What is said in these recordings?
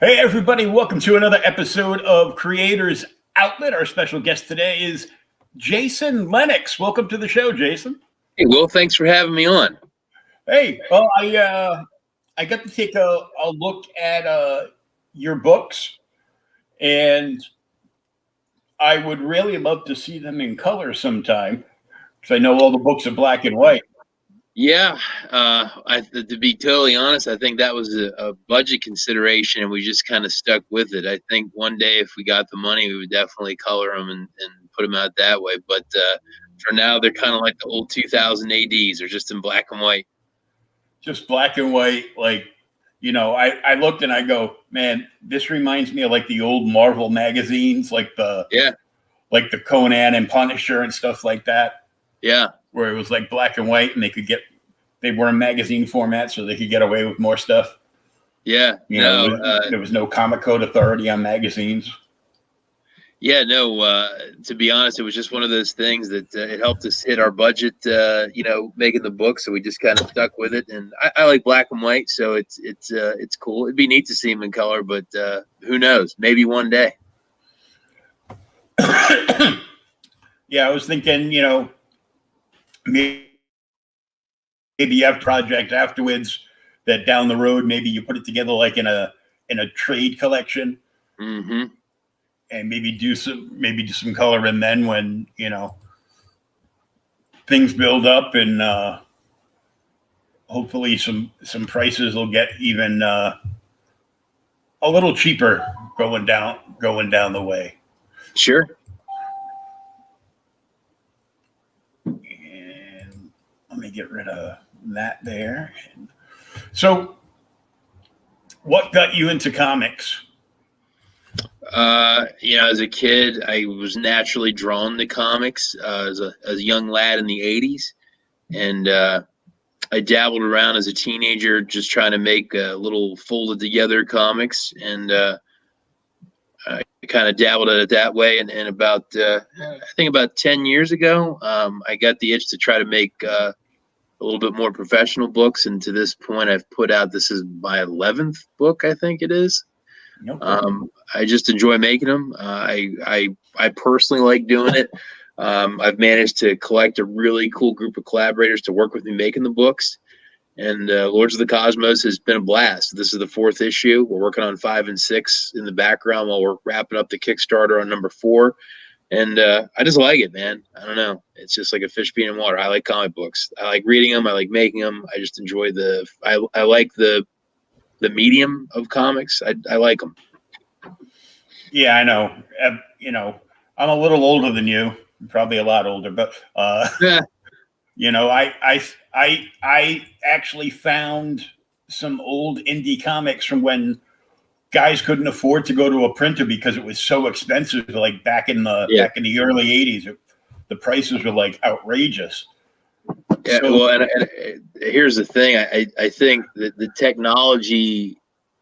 Hey, everybody, welcome to another episode of Creators Outlet. Our special guest today is Jason Lenox. Welcome to the show, Jason. Hey, Will, thanks for having me on. Hey, well, I got to take a look at your books, and I would really love to see them in color sometime, because I know all the books are black and white. Yeah, to be totally honest, I think that was a budget consideration, and we just kind of stuck with it. I think one day, if we got the money, we would definitely color them and put them out that way. But for now, they're kind of like the old 2000 ADs. They're just in black and white. Just black and white. Like, you know, I looked and I go, man, this reminds me of like the old Marvel magazines, like the Conan and Punisher and stuff like that. Yeah. Where it was like black and white, and they were in magazine format, so they could get away with more stuff. Yeah, there was no Comic Code Authority on magazines. Yeah, no. To be honest, it was just one of those things that it helped us hit our budget. Making the book, so we just kind of stuck with it. And I like black and white, so it's cool. It'd be neat to see them in color, but who knows? Maybe one day. Yeah, I was thinking, maybe you have a project afterwards that down the road, maybe you put it together like in a trade collection, and maybe do some color, and then when things build up, and hopefully some prices will get even a little cheaper going down the way. Sure. Let me get rid of that there. So, what got you into comics? As a kid, I was naturally drawn to comics as a young lad in the 80s. And I dabbled around as a teenager just trying to make little folded together comics. And I kind of dabbled at it that way. And about, I think about 10 years ago, I got the itch to try to make a little bit more professional books. And to this point, I've put out, this is my 11th book, I think it is. I just enjoy making them. I personally like doing it. I've managed to collect a really cool group of collaborators to work with me making the books. And Lords of the Cosmos has been a blast. This is the 4th issue. We're working on 5 and 6 in the background while we're wrapping up the Kickstarter on number 4. And I just like it, man. I don't know. It's just like a fish being in water. I like comic books. I like reading them. I like making them. I just enjoy I like the medium of comics. I like them. Yeah, I know. I'm a little older than you. Probably a lot older, but yeah. I actually found some old indie comics from when guys couldn't afford to go to a printer because it was so expensive. Like back in the early 80s, the prices were like outrageous. Yeah, well, and here's the thing. I think that the technology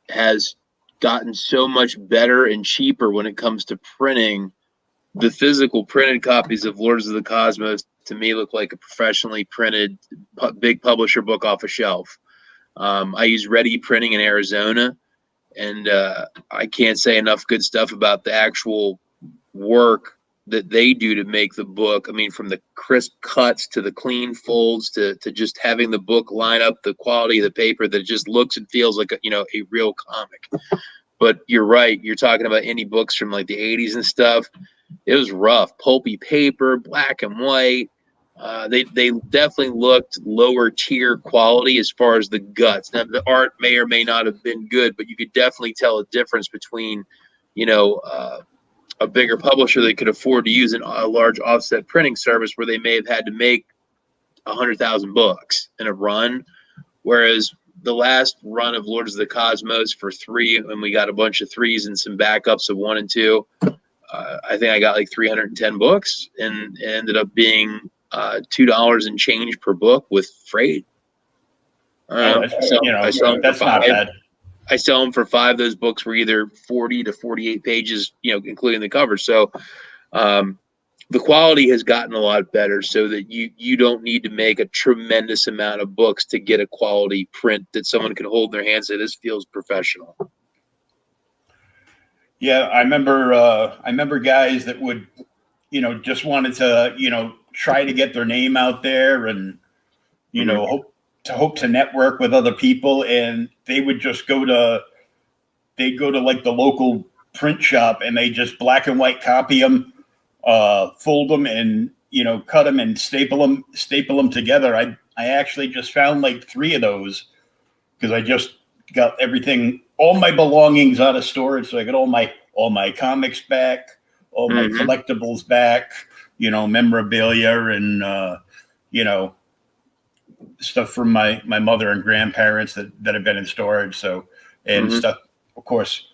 has gotten so much better and cheaper when it comes to printing. The physical printed copies of Lords of the Cosmos, to me, look like a professionally printed big publisher book off a shelf. I use Ready Printing in Arizona, and I can't say enough good stuff about the actual work that they do to make the book. I mean, from the crisp cuts to the clean folds to just having the book line up, the quality of the paper, that it just looks and feels like a real comic. But you're right. You're talking about indie books from like the 80s and stuff. It was rough, pulpy paper, black and white. They definitely looked lower tier quality as far as the guts. Now the art may or may not have been good, but you could definitely tell a difference between, a bigger publisher that could afford to use a large offset printing service where they may have had to make 100,000 books in a run, whereas the last run of Lords of the Cosmos for 3, and we got a bunch of 3s and some backups of 1 and 2. I think I got like 310 books, and it ended up being $2 and change per book with freight. I sell them that's for not 5. bad. I sell them for 5. Those books were either 40 to 48 pages, including the cover. So the quality has gotten a lot better, so that you don't need to make a tremendous amount of books to get a quality print that someone can hold in their hands and say, this feels professional. Yeah, I remember guys that would, just wanted to, try to get their name out there and, hope to network with other people, and they would just go to like the local print shop, and they just black and white copy them, fold them, and cut them and staple them together. I actually just found like 3 of those because I just got everything, all my belongings out of storage, so I got all my comics back, all my collectibles back, memorabilia, and stuff from my mother and grandparents that have been in storage. So, and stuff, of course,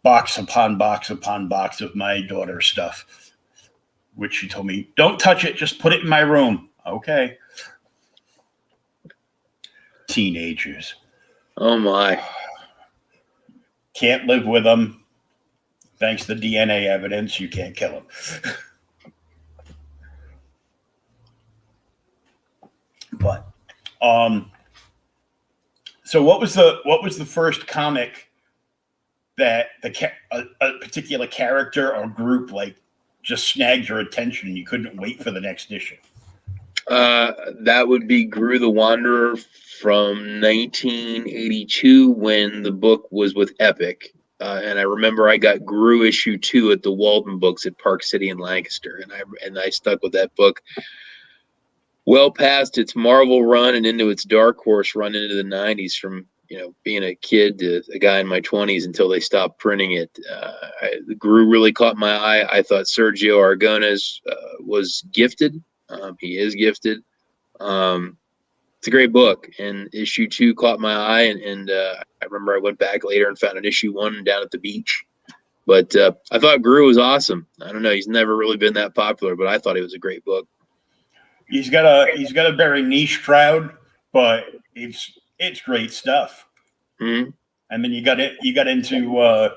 box upon box upon box of my daughter's stuff, which she told me, don't touch it, just put it in my room. Okay. Teenagers. Oh my. Can't live with them. Thanks to DNA evidence, you can't kill them. But so what was the first comic that a particular character or group like just snagged your attention and you couldn't wait for the next issue? That would be Gru the Wanderer from 1982 when the book was with Epic. And I remember I got Gru issue 2 at the Walden Books at Park City in Lancaster, and I stuck with that book well past its Marvel run and into its Dark Horse run into the 90s, from being a kid to a guy in my 20s until they stopped printing it. The Gru really caught my eye. I thought Sergio Aragonés was gifted. He is gifted. It's a great book, and issue 2 caught my eye, and I remember I went back later and found an issue 1 down at the beach. But I thought Gru was awesome. I don't know, he's never really been that popular, but I thought he was a great book. He's got a very niche crowd, but it's great stuff. And then you got into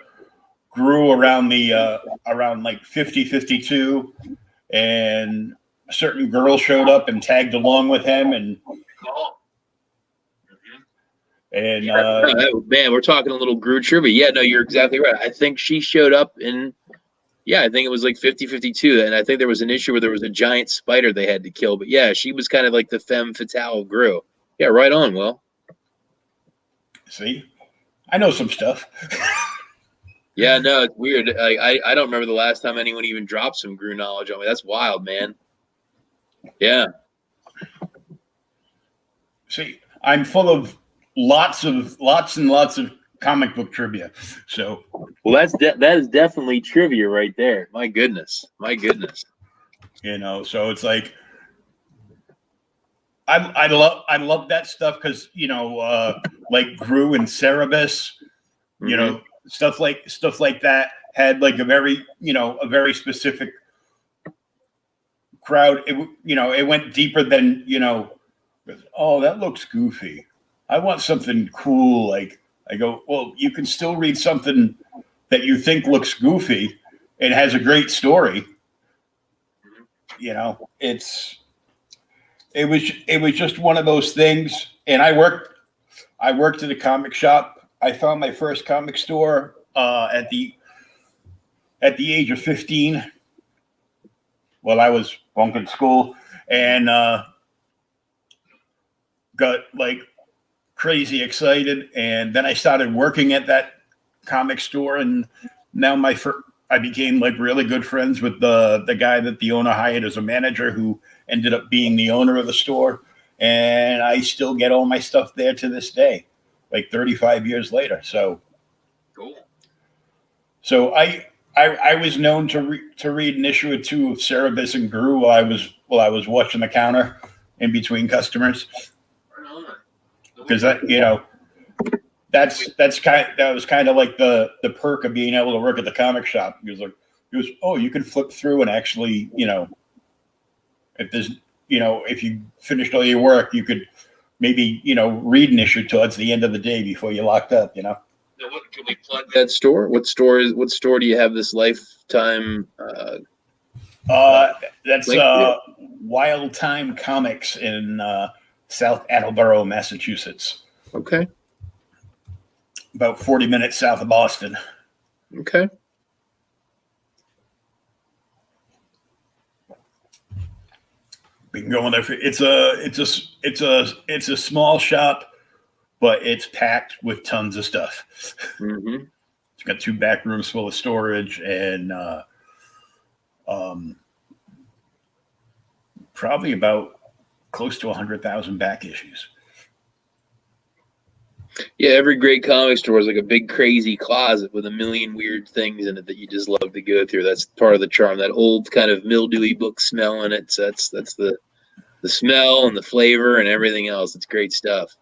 Gru around like 50-52, and a certain girl showed up and tagged along with him, and man, we're talking a little Gru trivia. Yeah, no, you're exactly right. I think she showed up in, I think it was like 50-52, and I think there was an issue where there was a giant spider they had to kill. But yeah, she was kind of like the femme fatale of Gru. Yeah, right on, Will. See, I know some stuff. Yeah, no, it's weird. Like, I don't remember the last time anyone even dropped some Gru knowledge on me. That's wild, man. Yeah. See, I'm full of lots and lots of comic book trivia. So, well, that is definitely trivia right there. My goodness. So it's like I love that stuff because like Gru and Cerebus, stuff like that had like a very specific crowd. It went deeper than oh, that looks goofy. I want something cool. Like, I go, well, you can still read something that you think looks goofy and has a great story. It was just one of those things. And I worked at a comic shop. I found my first comic store at the age of 15 while I was bunking school, and got like crazy excited. And then I started working at that comic store, and now I became like really good friends with the guy that the owner hired as a manager, who ended up being the owner of the store. And I still get all my stuff there to this day, like 35 years later. So Cool. So I was known to read an issue or two of Cerebus and Gru while I was watching the counter in between customers, because that was kind of like the perk of being able to work at the comic shop. He was oh, you can flip through and actually, if there's if you finished all your work, you could maybe read an issue towards the end of the day before you locked up. Now, can we plug that store? What store do you have this lifetime? That's Wild Time Comics in South Attleboro, Massachusetts. Okay. About 40 minutes south of Boston. Okay. We can go in there. It's a small shop, but it's packed with tons of stuff. Mm-hmm. It's got 2 back rooms full of storage and probably about close to 100,000 back issues. Yeah, every great comic store is like a big crazy closet with a million weird things in it that you just love to go through. That's part of the charm. That old kind of mildewy book smell in it. So that's the smell and the flavor and everything else. It's great stuff.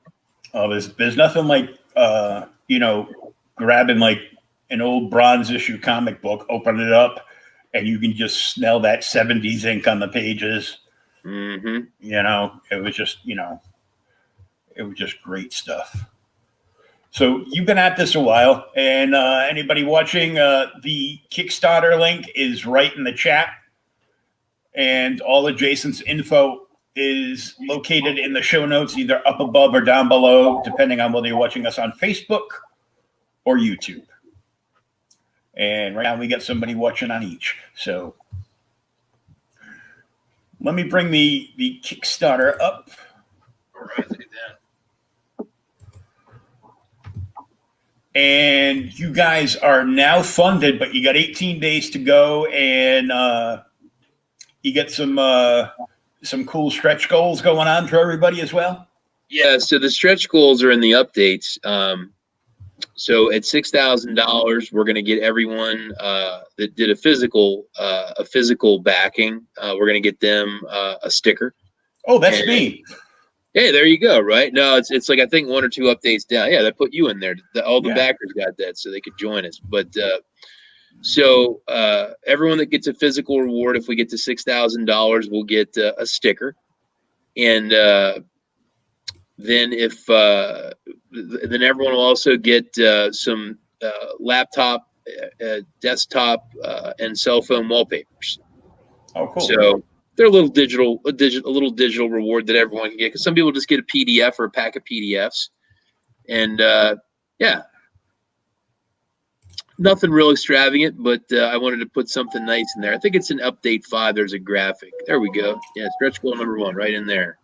Oh, there's nothing like grabbing like an old bronze issue comic book, open it up, and you can just smell that 70s ink on the pages. Mm-hmm. It was just great stuff. So you've been at this a while, and anybody watching, the Kickstarter link is right in the chat, and all of Jason's info is located in the show notes, either up above or down below, depending on whether you're watching us on Facebook or YouTube. And right now we got somebody watching on each. So let me bring the Kickstarter up. All right, look at that. And you guys are now funded, but you got 18 days to go, and you get some cool stretch goals going on for everybody as well. Yeah, so the stretch goals are in the updates. So at $6,000, we're going to get everyone that did a physical backing. We're going to get them a sticker. Oh, that's me. Hey, there you go. Right? No, it's like I think 1 or 2 updates down. Yeah, that put you in there. All the backers got that, so they could join us. But so everyone that gets a physical reward, if we get to $6,000, will get a sticker, and then then everyone will also get some laptop, desktop, and cell phone wallpapers. Oh, cool. So they're a little digital reward that everyone can get, because some people just get a PDF or a pack of PDFs, and nothing real extravagant, but I wanted to put something nice in there. I think it's in update 5. There's a graphic. There we go. Yeah, stretch goal number 1, right in there.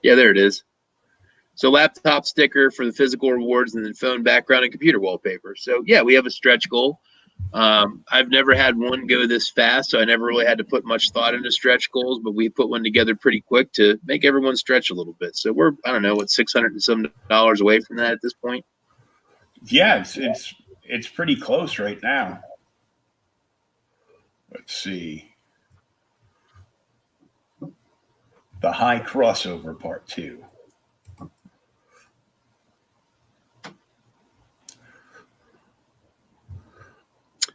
Yeah, there it is. So laptop sticker for the physical rewards, and then phone background and computer wallpaper. So yeah, we have a stretch goal. I've never had one go this fast, so I never really had to put much thought into stretch goals, but we put one together pretty quick to make everyone stretch a little bit. So we're, I don't know, what, $600 and some away from that at this point. Yeah, it's pretty close right now. Let's see. The High Crossover Part 2.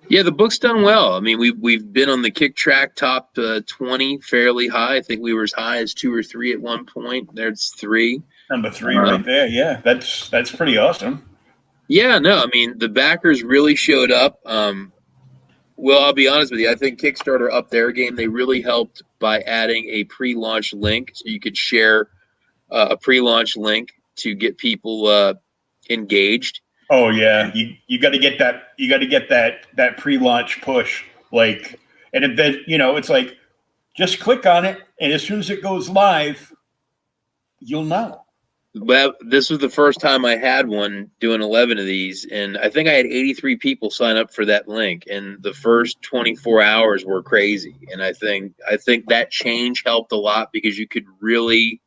Yeah, the book's done well. I mean, we've been on the Kick Track top 20 fairly high. I think we were as high as 2 or 3 at one point. There's 3. Number 3 right there. Yeah, that's pretty awesome. Yeah, no, I mean, the backers really showed up. Well, I'll be honest with you. I think Kickstarter upped their game. They really helped by adding a pre-launch link, so you could share a pre-launch link to get people engaged. Oh yeah, you got to get that. You got to get that pre-launch push. Like, and then it's like, just click on it, and as soon as it goes live, you'll know. Well, this was the first time I had one doing 11 of these, and I think I had 83 people sign up for that link, and the first 24 hours were crazy. And I think that change helped a lot because you could really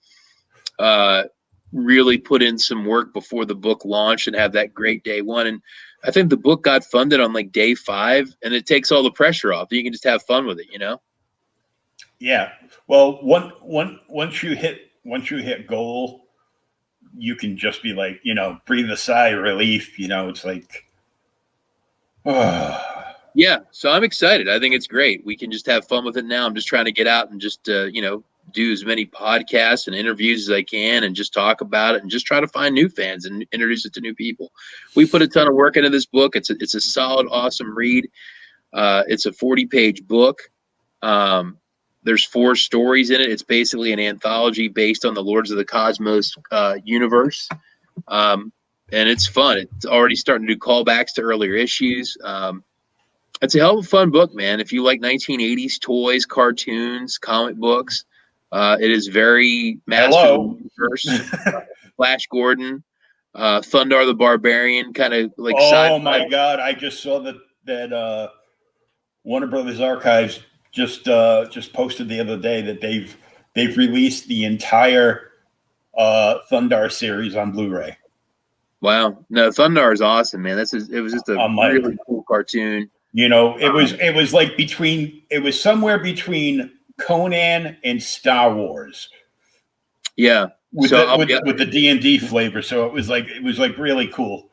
really put in some work before the book launched and have that great day one. And I think the book got funded on like day 5, and it takes all the pressure off. You can just have fun with it, you know? Yeah. Well, once you hit goal, you can just be like, breathe a sigh of relief. It's like, yeah. So I'm excited. I think it's great. We can just have fun with it now. I'm just trying to get out and just, do as many podcasts and interviews as I can and just talk about it and just try to find new fans and introduce it to new people. We put a ton of work into this book. It's a solid, awesome read. It's a 40-page book. There's 4 stories in it. It's basically an anthology based on the Lords of the Cosmos universe. And it's fun. It's already starting to do callbacks to earlier issues. It's a hell of a fun book, man. If you like 1980s toys, cartoons, comic books, it is very master of the universe. Flash Gordon, Thundar the Barbarian, kind of like oh my God. I just saw that Warner Brothers Archives just posted the other day that they've released the entire Thundar series on Blu-ray. Wow. No, Thundar is awesome, man. It was just a really cool cartoon. It was like it was somewhere between Conan and Star Wars. Yeah. With the D&D flavor. So it was like really cool.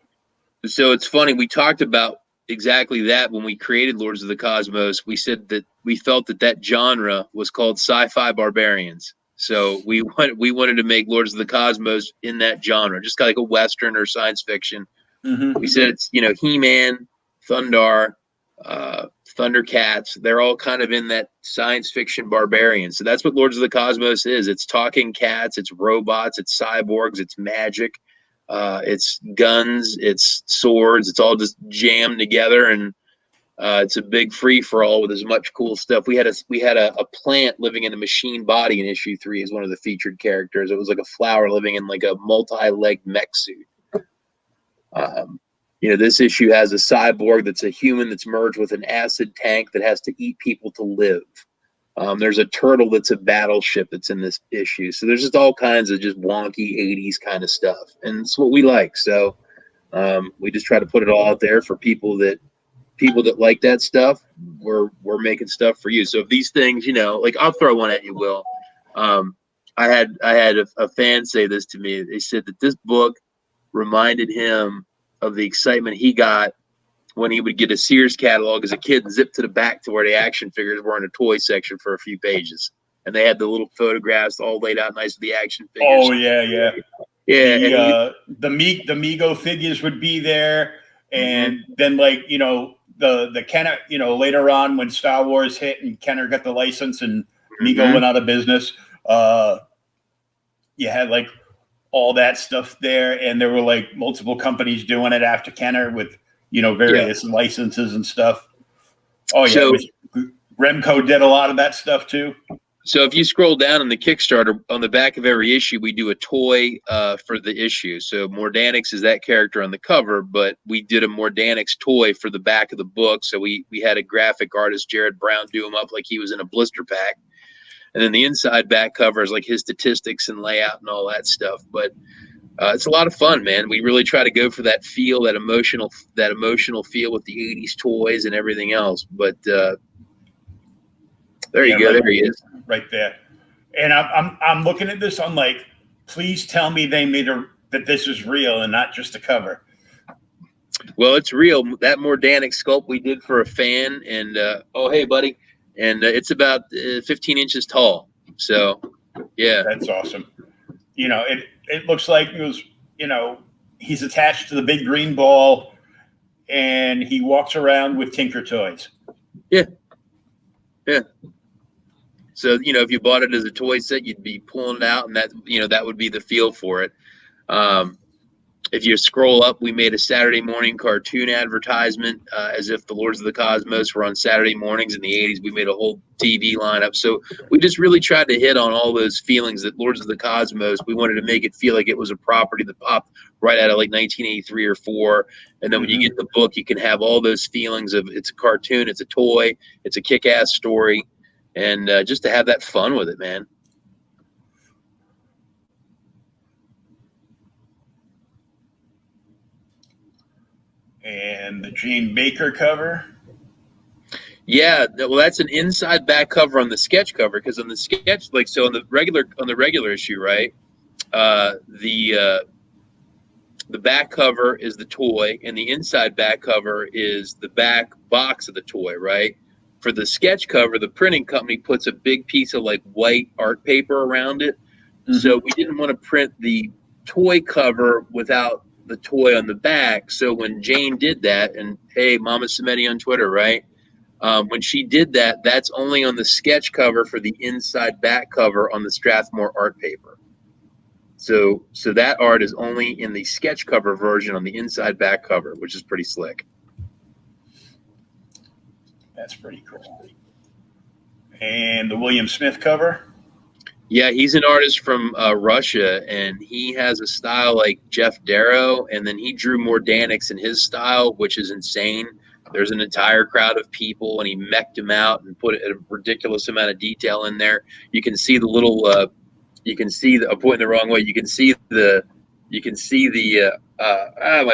So it's funny. We talked about exactly that when we created Lords of the Cosmos. We said that we felt that genre was called sci-fi barbarians. So we wanted to make Lords of the Cosmos in that genre, just kind of like a Western or science fiction. Mm-hmm. We said it's, He-Man, Thundar, Thundercats. They're all kind of in that science fiction barbarian. So that's what Lords of the Cosmos is. It's talking cats, it's robots, it's cyborgs, it's magic, it's guns, it's swords. It's all just jammed together, and it's a big free for all with as much cool stuff. We had a plant living in a machine body in issue 3 as one of the featured characters. It was like a flower living in like a multi-legged mech suit. This issue has a cyborg that's a human that's merged with an acid tank that has to eat people to live. There's a turtle that's a battleship that's in this issue. So there's just all kinds of just wonky 80s kind of stuff. And it's what we like. So we just try to put it all out there for people that like that stuff. We're making stuff for you. So if these things, like I'll throw one at you, Will. I had a fan say this to me. They said that this book reminded him of the excitement he got when he would get a Sears catalog as a kid and zip to the back to where the action figures were in a toy section for a few pages. And they had the little photographs all laid out nice with the action figures. Oh, yeah. Yeah. The Mego figures would be there. And then the Kenner, later on when Star Wars hit and Kenner got the license and Mego went out of business, you had like all that stuff there, and there were like multiple companies doing it after Kenner with various licenses and stuff. Oh yeah, Remco did a lot of that stuff too. So if you scroll down in the Kickstarter, on the back of every issue, we do a toy for the issue. So Mordanix is that character on the cover, but we did a Mordanix toy for the back of the book. So we had a graphic artist, Jared Brown, do him up like he was in a blister pack. And then the inside back cover is like his statistics and layout and all that stuff. But it's a lot of fun, man. We really try to go for that feel, that emotional feel with the 80s toys and everything else. But there you go. There he is. Right there. And I'm looking at this. I'm like, please tell me they made that this is real and not just a cover. Well, it's real. That Mordanix sculpt we did for a fan. And, oh, hey, buddy. And it's about 15 inches tall. So, yeah. That's awesome. It looks like it was, he's attached to the big green ball and he walks around with Tinker toys. Yeah. Yeah. So, if you bought it as a toy set, you'd be pulling it out and that would be the feel for it. If you scroll up, we made a Saturday morning cartoon advertisement as if the Lords of the Cosmos were on Saturday mornings in the 80s. We made a whole TV lineup. So we just really tried to hit on all those feelings that Lords of the Cosmos, we wanted to make it feel like it was a property that popped right out of like 1983 or 4. And then when you get the book, you can have all those feelings of it's a cartoon, it's a toy, it's a kick-ass story. And just to have that fun with it, man. And the Jane Baker cover. Yeah, well, that's an inside back cover on the sketch cover, because on the sketch, like, so on the regular issue, right? The back cover is the toy, and the inside back cover is the back box of the toy, right? For the sketch cover, the printing company puts a big piece of like white art paper around it, so we didn't want to print the toy cover without the toy on the back. So when Jane did that, and hey, Mama Samedi on Twitter, right? When she did that, that's only on the sketch cover for the inside back cover on the Strathmore art paper. So that art is only in the sketch cover version on the inside back cover, which is pretty slick. That's pretty cool. And the William Smith cover. Yeah, he's an artist from Russia, and he has a style like Jeff Darrow, and then he drew Mordanix in his style, which is insane. There's an entire crowd of people, and he mech'd him out and put a ridiculous amount of detail in there. You can see the little, I'm pointing the wrong way. You can see my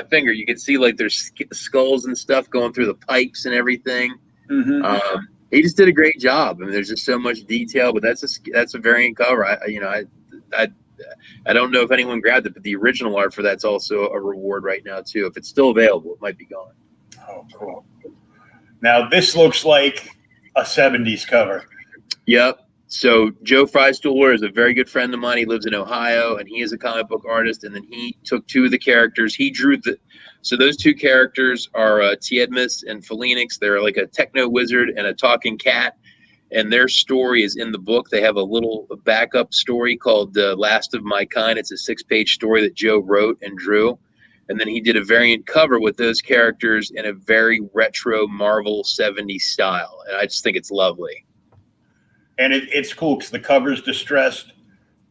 finger. You can see like there's skulls and stuff going through the pipes and everything. He just did a great job. I mean, there's just so much detail, but that's a variant cover. I don't know if anyone grabbed it, but the original art for that's also a reward right now too. If it's still available, it might be gone. Oh, cool. Now this looks like a 70s cover. Yep. So Joe Freistuhler is a very good friend of mine. He lives in Ohio, and he is a comic book artist. And then he took two of the characters. He drew so those two characters are Tiedmus and Phoenix. They're like a techno wizard and a talking cat. And their story is in the book. They have a little backup story called Last of My Kind. It's a 6-page story that Joe wrote and drew. And then he did a variant cover with those characters in a very retro Marvel 70s style. And I just think it's lovely. And it's cool because the cover's distressed.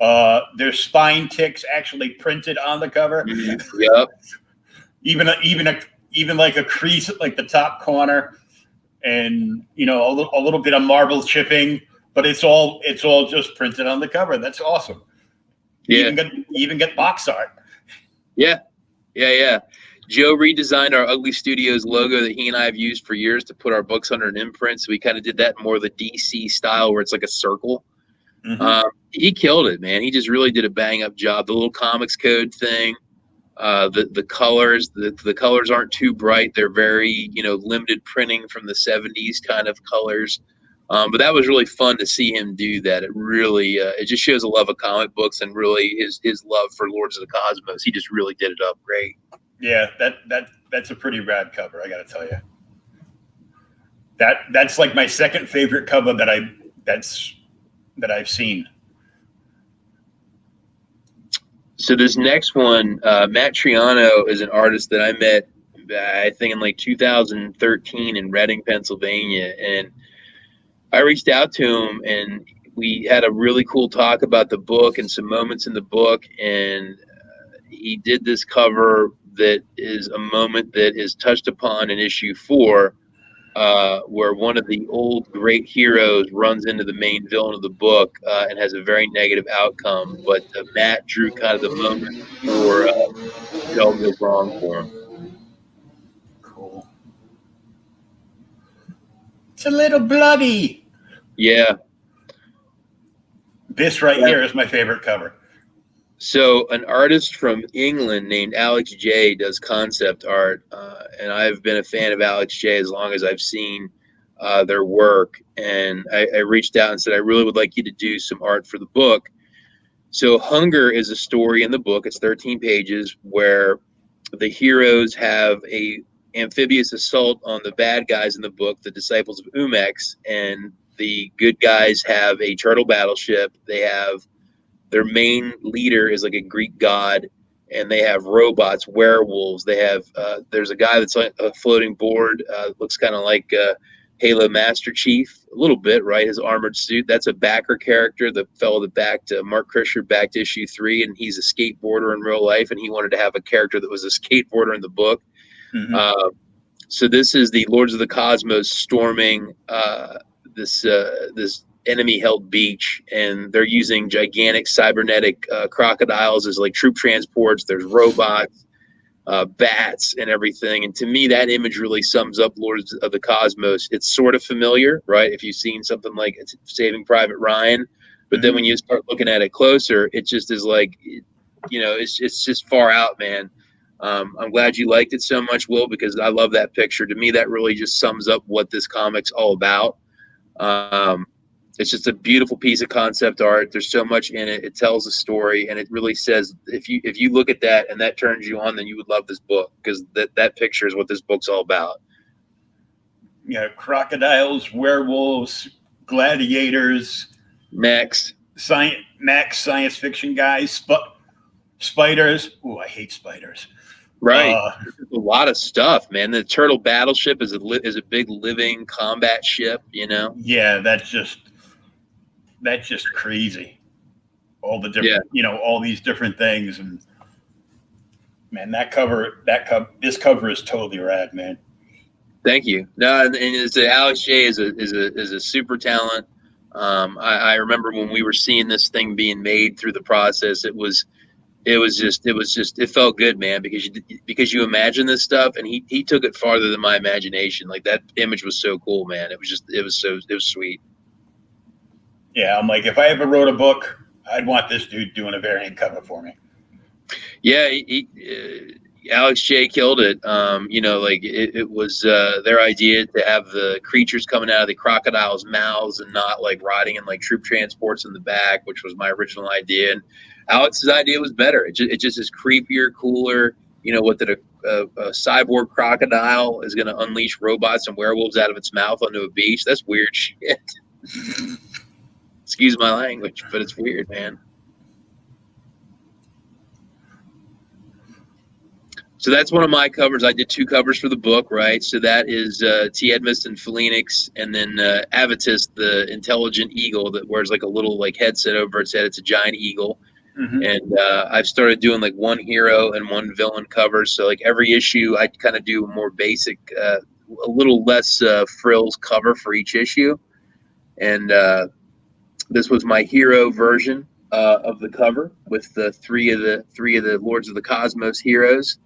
There's spine ticks actually printed on the cover. Yep. Even like a crease at like the top corner, and a little bit of marble chipping, but it's all just printed on the cover. That's awesome. Yeah. You even get box art. Yeah. Joe redesigned our Ugly Studios logo that he and I have used for years to put our books under an imprint. So we kind of did that more of the DC style where it's like a circle. He killed it, man. He just really did a bang up job. The little comics code thing, the colors, the colors aren't too bright. They're very, limited printing from the 70s kind of colors. But that was really fun to see him do that. It really, it just shows a love of comic books and really his love for Lords of the Cosmos. He just really did it up great. Yeah, that's a pretty rad cover, I got to tell you. That's like my second favorite cover that I've seen. So this next one, Matt Triano is an artist that I met, I think in like 2013 in Reading, Pennsylvania, and I reached out to him and we had a really cool talk about the book and some moments in the book, and he did this cover that is a moment that is touched upon in issue 4, where one of the old great heroes runs into the main villain of the book and has a very negative outcome. But Matt drew kind of the moment before it all goes wrong for him. Cool. It's a little bloody. Yeah. This right here is my favorite cover. So an artist from England named Alex J does concept art, and I've been a fan of Alex J as long as I've seen their work. And I reached out and said, I really would like you to do some art for the book. So Hunger is a story in the book. It's 13 pages where the heroes have a amphibious assault on the bad guys in the book, the Disciples of Umex, and the good guys have a turtle battleship. They have their main leader is like a Greek god, and they have robots, werewolves. They have there's a guy that's on a floating board, looks kind of like Halo Master Chief a little bit, right? His armored suit. That's a backer character, the fellow that backed Mark Krisher backed issue 3, and he's a skateboarder in real life, and he wanted to have a character that was a skateboarder in the book. So this is the Lords of the Cosmos storming this enemy-held beach, and they're using gigantic cybernetic crocodiles as like troop transports. There's robots, bats, and everything. And to me, that image really sums up Lords of the Cosmos. It's sort of familiar, right? If you've seen something like Saving Private Ryan, but then when you start looking at it closer, it just is like, it's just far out, man. I'm glad you liked it so much, Will, because I love that picture. To me, that really just sums up what this comic's all about. It's just a beautiful piece of concept art. There's so much in it. It tells a story, and it really says, if you look at that and that turns you on, then you would love this book, because that picture is what this book's all about. Yeah, crocodiles, werewolves, gladiators, Max science fiction guys, spiders. Ooh, I hate spiders. Right, a lot of stuff, man. The turtle battleship is a big living combat ship. Yeah, that's just crazy. All the different, all these different things, and man, this cover is totally rad, man. Thank you. No, and Alex J is a super talent. I remember when we were seeing this thing being made through the process, it felt good, man, because you imagine this stuff, and he took it farther than my imagination. Like, that image was so cool, man. It was sweet. Yeah, I'm like, if I ever wrote a book, I'd want this dude doing a variant cover for me. Yeah, Alex J killed it. It was their idea to have the creatures coming out of the crocodiles' mouths and not like riding in like troop transports in the back, which was my original idea. And Alex's idea was better. It just is creepier, cooler. A cyborg crocodile is going to unleash robots and werewolves out of its mouth onto a beach. That's weird shit. Excuse my language, but it's weird, man. So that's one of my covers. I did 2 covers for the book, right? So that is T. Edmist and Phoenix, and then Avitus, the intelligent eagle that wears like a little like headset over its head. It's a giant eagle. And I've started doing like 1 hero and 1 villain cover. So like every issue, I kind of do a more basic, a little less frills cover for each issue. And this was my hero version of the cover with the three of the Lords of the Cosmos heroes.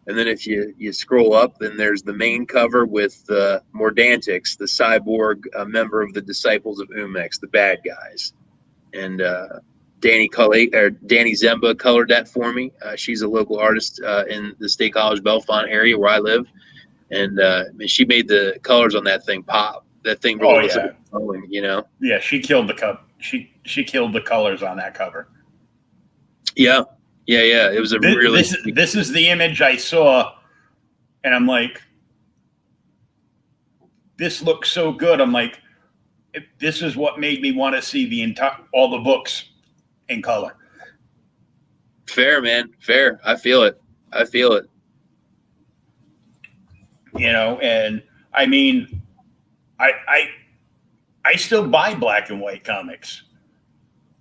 And then if you scroll up, then there's the main cover with Mordantix, the cyborg member of the Disciples of Umex, the bad guys. And Danny Zemba colored that for me. She's a local artist in the State College Bellefonte area where I live. And she made the colors on that thing pop. That thing really looks like glowing, Yeah, she killed the cup. She killed the colors on that cover. Yeah. It was this is the image I saw, and I'm like, this looks so good. I'm like, this is what made me want to see all the books in color. Fair, man. Fair. I feel it. And I mean, I still buy black and white comics.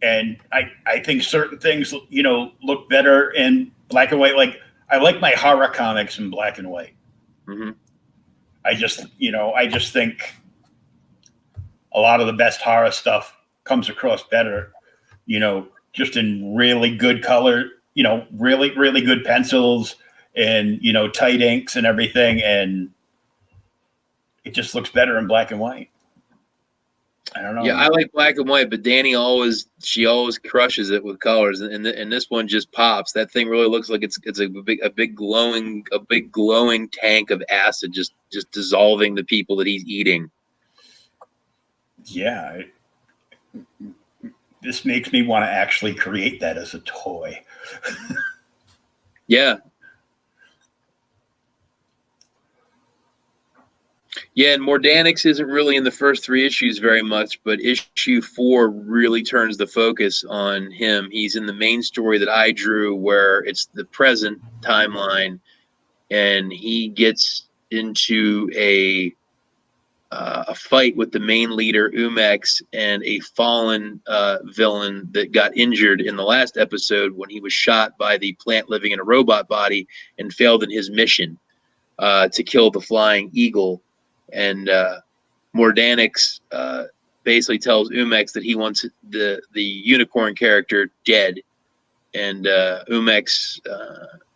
And I think certain things, look better in black and white. Like, I like my horror comics in black and white. I just think a lot of the best horror stuff comes across better, just in really good color, really, really good pencils and, tight inks and everything. And it just looks better in black and white. I don't know. Yeah, I like black and white, but Danny always crushes it with colors, and this one just pops. That thing really looks like it's a big glowing tank of acid just dissolving the people that he's eating. Yeah, this makes me want to actually create that as a toy. Yeah. Yeah, and Mordanix isn't really in the first 3 issues very much, but issue 4 really turns the focus on him. He's in the main story that I drew, where it's the present timeline, and he gets into a fight with the main leader Umex and a fallen villain that got injured in the last episode when he was shot by the plant living in a robot body and failed in his mission to kill the flying eagle. And Mordanix basically tells Umex that he wants the unicorn character dead, and Umex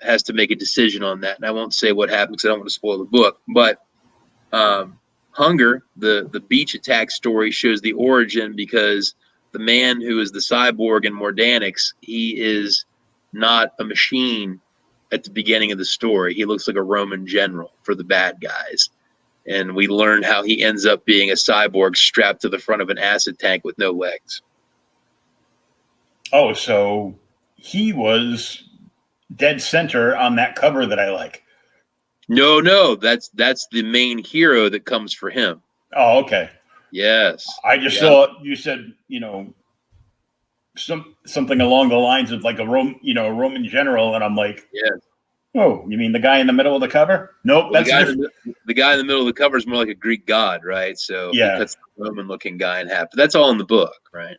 has to make a decision on that. And I won't say what happens because I don't want to spoil the book, but Hunger, the beach attack story, shows the origin, because the man who is the cyborg in Mordanix, he is not a machine at the beginning of the story. He looks like a Roman general for the bad guys. And we learn how he ends up being a cyborg strapped to the front of an acid tank with no legs. Oh, so he was dead center on that cover that I like. No, that's the main hero that comes for him. Oh, okay. Yes. I just saw you said, something along the lines of like a Roman general, and I'm like, yeah. Oh, you mean the guy in the middle of the cover? Nope, Well, that's the guy in the middle of the cover is more like a Greek god, right? So yeah, he cuts the Roman-looking guy in half. But that's all in the book, right?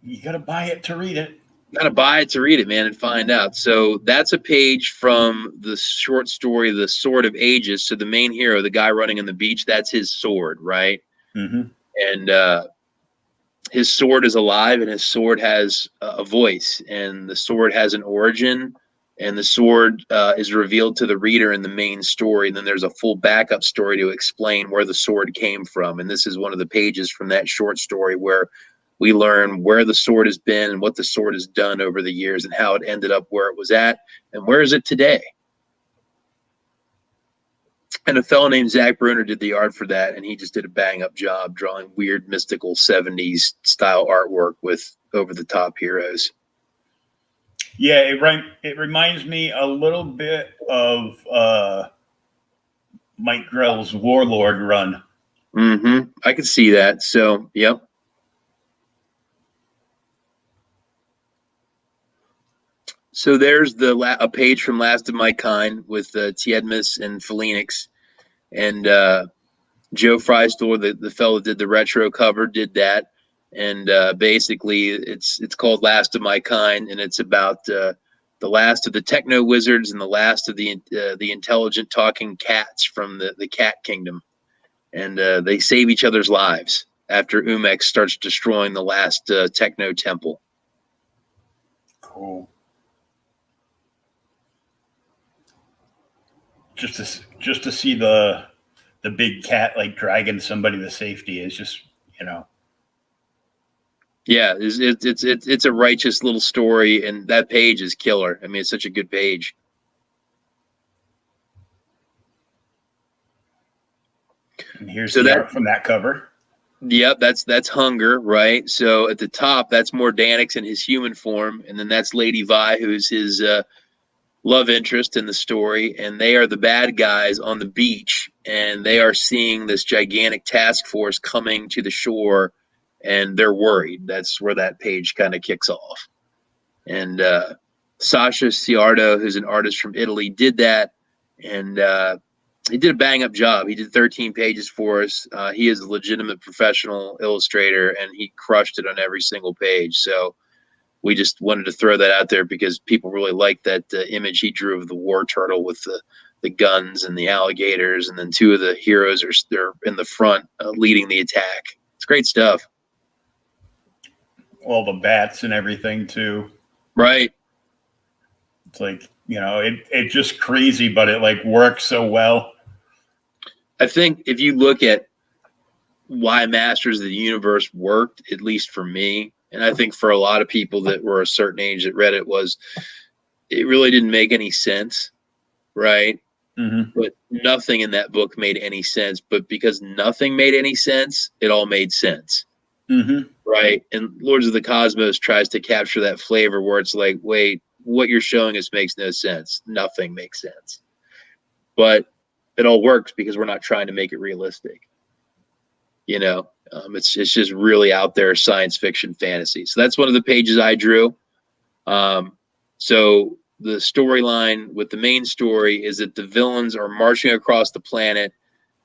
You gotta buy it to read it. Gotta buy it to read it, man, and find out. So that's a page from the short story, The Sword of Ages. So the main hero, the guy running on the beach, that's his sword, right? Mm-hmm. And his sword is alive, and his sword has a voice, and the sword has an origin, and the sword is revealed to the reader in the main story. And then there's a full backup story to explain where the sword came from. And this is one of the pages from that short story where we learn where the sword has been and what the sword has done over the years and how it ended up where it was at and where is it today. And a fellow named Zach Bruner did the art for that, and he just did a bang-up job drawing weird, mystical 70s style artwork with over-the-top heroes. Yeah, it reminds me a little bit of Mike Grell's Warlord run. Mm-hmm. I could see that. So, yep. So there's a page from Last of My Kind with Tiedmus and Phoenix, and Joe Freistol, the fellow that did the retro cover, did that. And basically, it's called Last of My Kind, and it's about the last of the techno wizards and the last of the intelligent talking cats from the cat kingdom, and they save each other's lives after Umex starts destroying the last techno temple. Cool. Just to see the big cat like dragging somebody to safety is just Yeah, it's a righteous little story, and that page is killer. I mean, it's such a good page. And here's the art from that cover. Yep, that's Hunger, right? So at the top, that's Mordanix in his human form, and then that's Lady Vi, who's his love interest in the story, and they are the bad guys on the beach, and they are seeing this gigantic task force coming to the shore, and they're worried. That's where that page kind of kicks off. And Sasha Ciardo, who's an artist from Italy, did that, and he did a bang-up job. He did 13 pages for us. He is a legitimate professional illustrator, and he crushed it on every single page. So we just wanted to throw that out there because people really liked that image he drew of the war turtle with the guns and the alligators, and then two of the heroes they're in the front leading the attack. It's great stuff. All the bats and everything too. Right. It's like, it's just crazy, but it like works so well. I think if you look at why Masters of the Universe worked, at least for me, and I think for a lot of people that were a certain age that read it, it really didn't make any sense, right? Mm-hmm. But nothing in that book made any sense. But because nothing made any sense, it all made sense, right? And Lords of the Cosmos tries to capture that flavor where it's like, wait, what you're showing us makes no sense. Nothing makes sense. But it all works because we're not trying to make it realistic. You know, it's just really out there science fiction fantasy. So that's one of the pages I drew. So the storyline with the main story is that the villains are marching across the planet,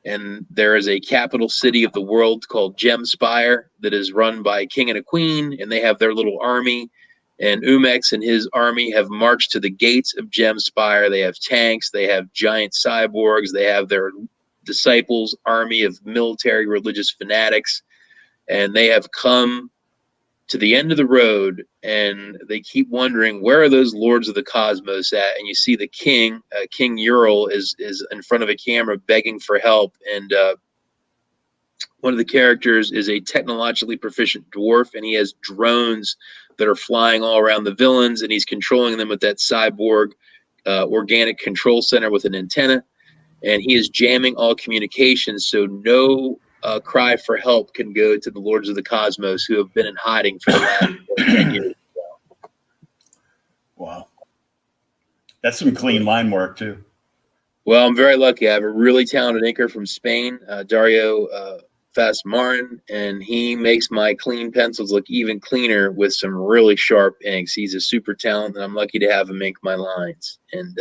and there is a capital city of the world called Gemspire that is run by a king and a queen, and they have their little army. And Umex and his army have marched to the gates of Gemspire. They have tanks, they have giant cyborgs, they have their disciples, army of military religious fanatics, and they have come to the end of the road, and they keep wondering, where are those lords of the cosmos at? And you see the king, King Ural, is in front of a camera begging for help. And one of the characters is a technologically proficient dwarf, and he has drones that are flying all around the villains, and he's controlling them with that cyborg organic control center with an antenna. And he is jamming all communications, so no cry for help can go to the lords of the cosmos, who have been in hiding for the last 10 years. Wow. That's some clean line work, too. Well, I'm very lucky. I have a really talented inker from Spain, Dario Fast-Marin, and he makes my clean pencils look even cleaner with some really sharp inks. He's a super talent, and I'm lucky to have him ink my lines. And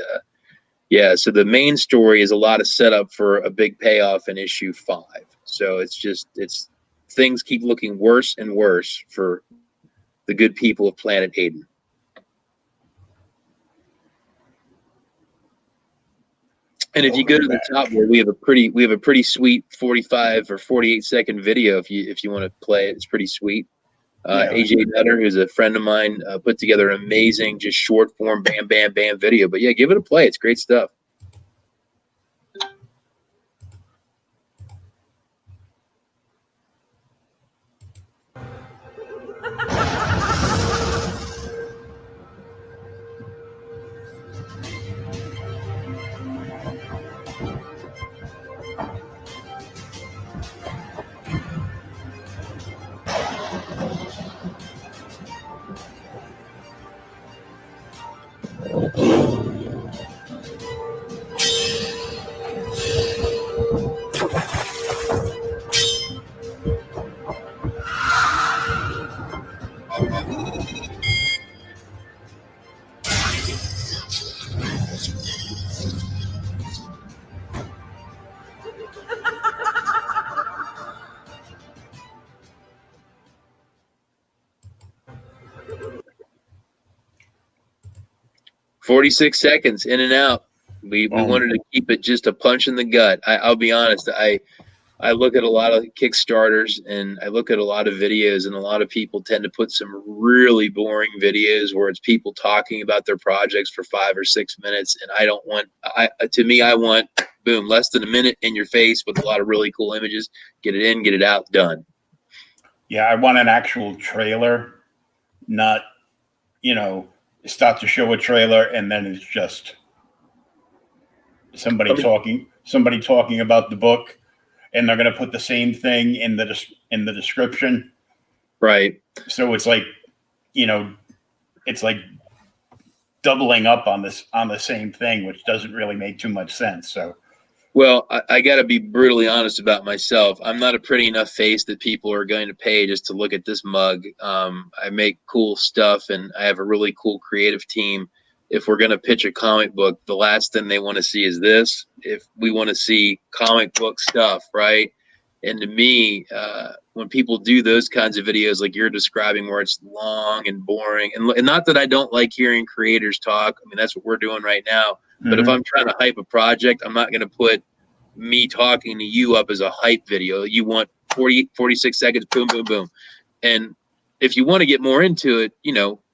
yeah, so the main story is a lot of setup for a big payoff in issue 5. So it's things keep looking worse and worse for the good people of Planet Aiden. And if you go to the top where we have a pretty sweet 45 or 48-second video if you want to play it. It's pretty sweet. AJ Nutter, who's a friend of mine, put together an amazing, just short form, bam, bam, bam video. But yeah, give it a play. It's great stuff. $46 seconds in and out. We wanted to keep it just a punch in the gut. I'll be honest. I look at a lot of Kickstarters, and I look at a lot of videos, and a lot of people tend to put some really boring videos where it's people talking about their projects for 5 or 6 minutes. And I don't want, to me, I want, boom, less than a minute in your face with a lot of really cool images. Get it in, get it out, done. Yeah, I want an actual trailer, not, start to show a trailer and then it's just somebody talking about the book, and they're going to put the same thing in the description. Right. So it's like, it's like doubling up on the same thing, which doesn't really make too much sense. So, well, I got to be brutally honest about myself. I'm not a pretty enough face that people are going to pay just to look at this mug. I make cool stuff, and I have a really cool creative team. If we're going to pitch a comic book, the last thing they want to see is this. If we want to see comic book stuff, right? And to me, when people do those kinds of videos like you're describing, where it's long and boring, and not that I don't like hearing creators talk. I mean, that's what we're doing right now. But if I'm trying to hype a project, I'm not going to put me talking to you up as a hype video. You want 46 seconds, boom, boom, boom. And if you want to get more into it,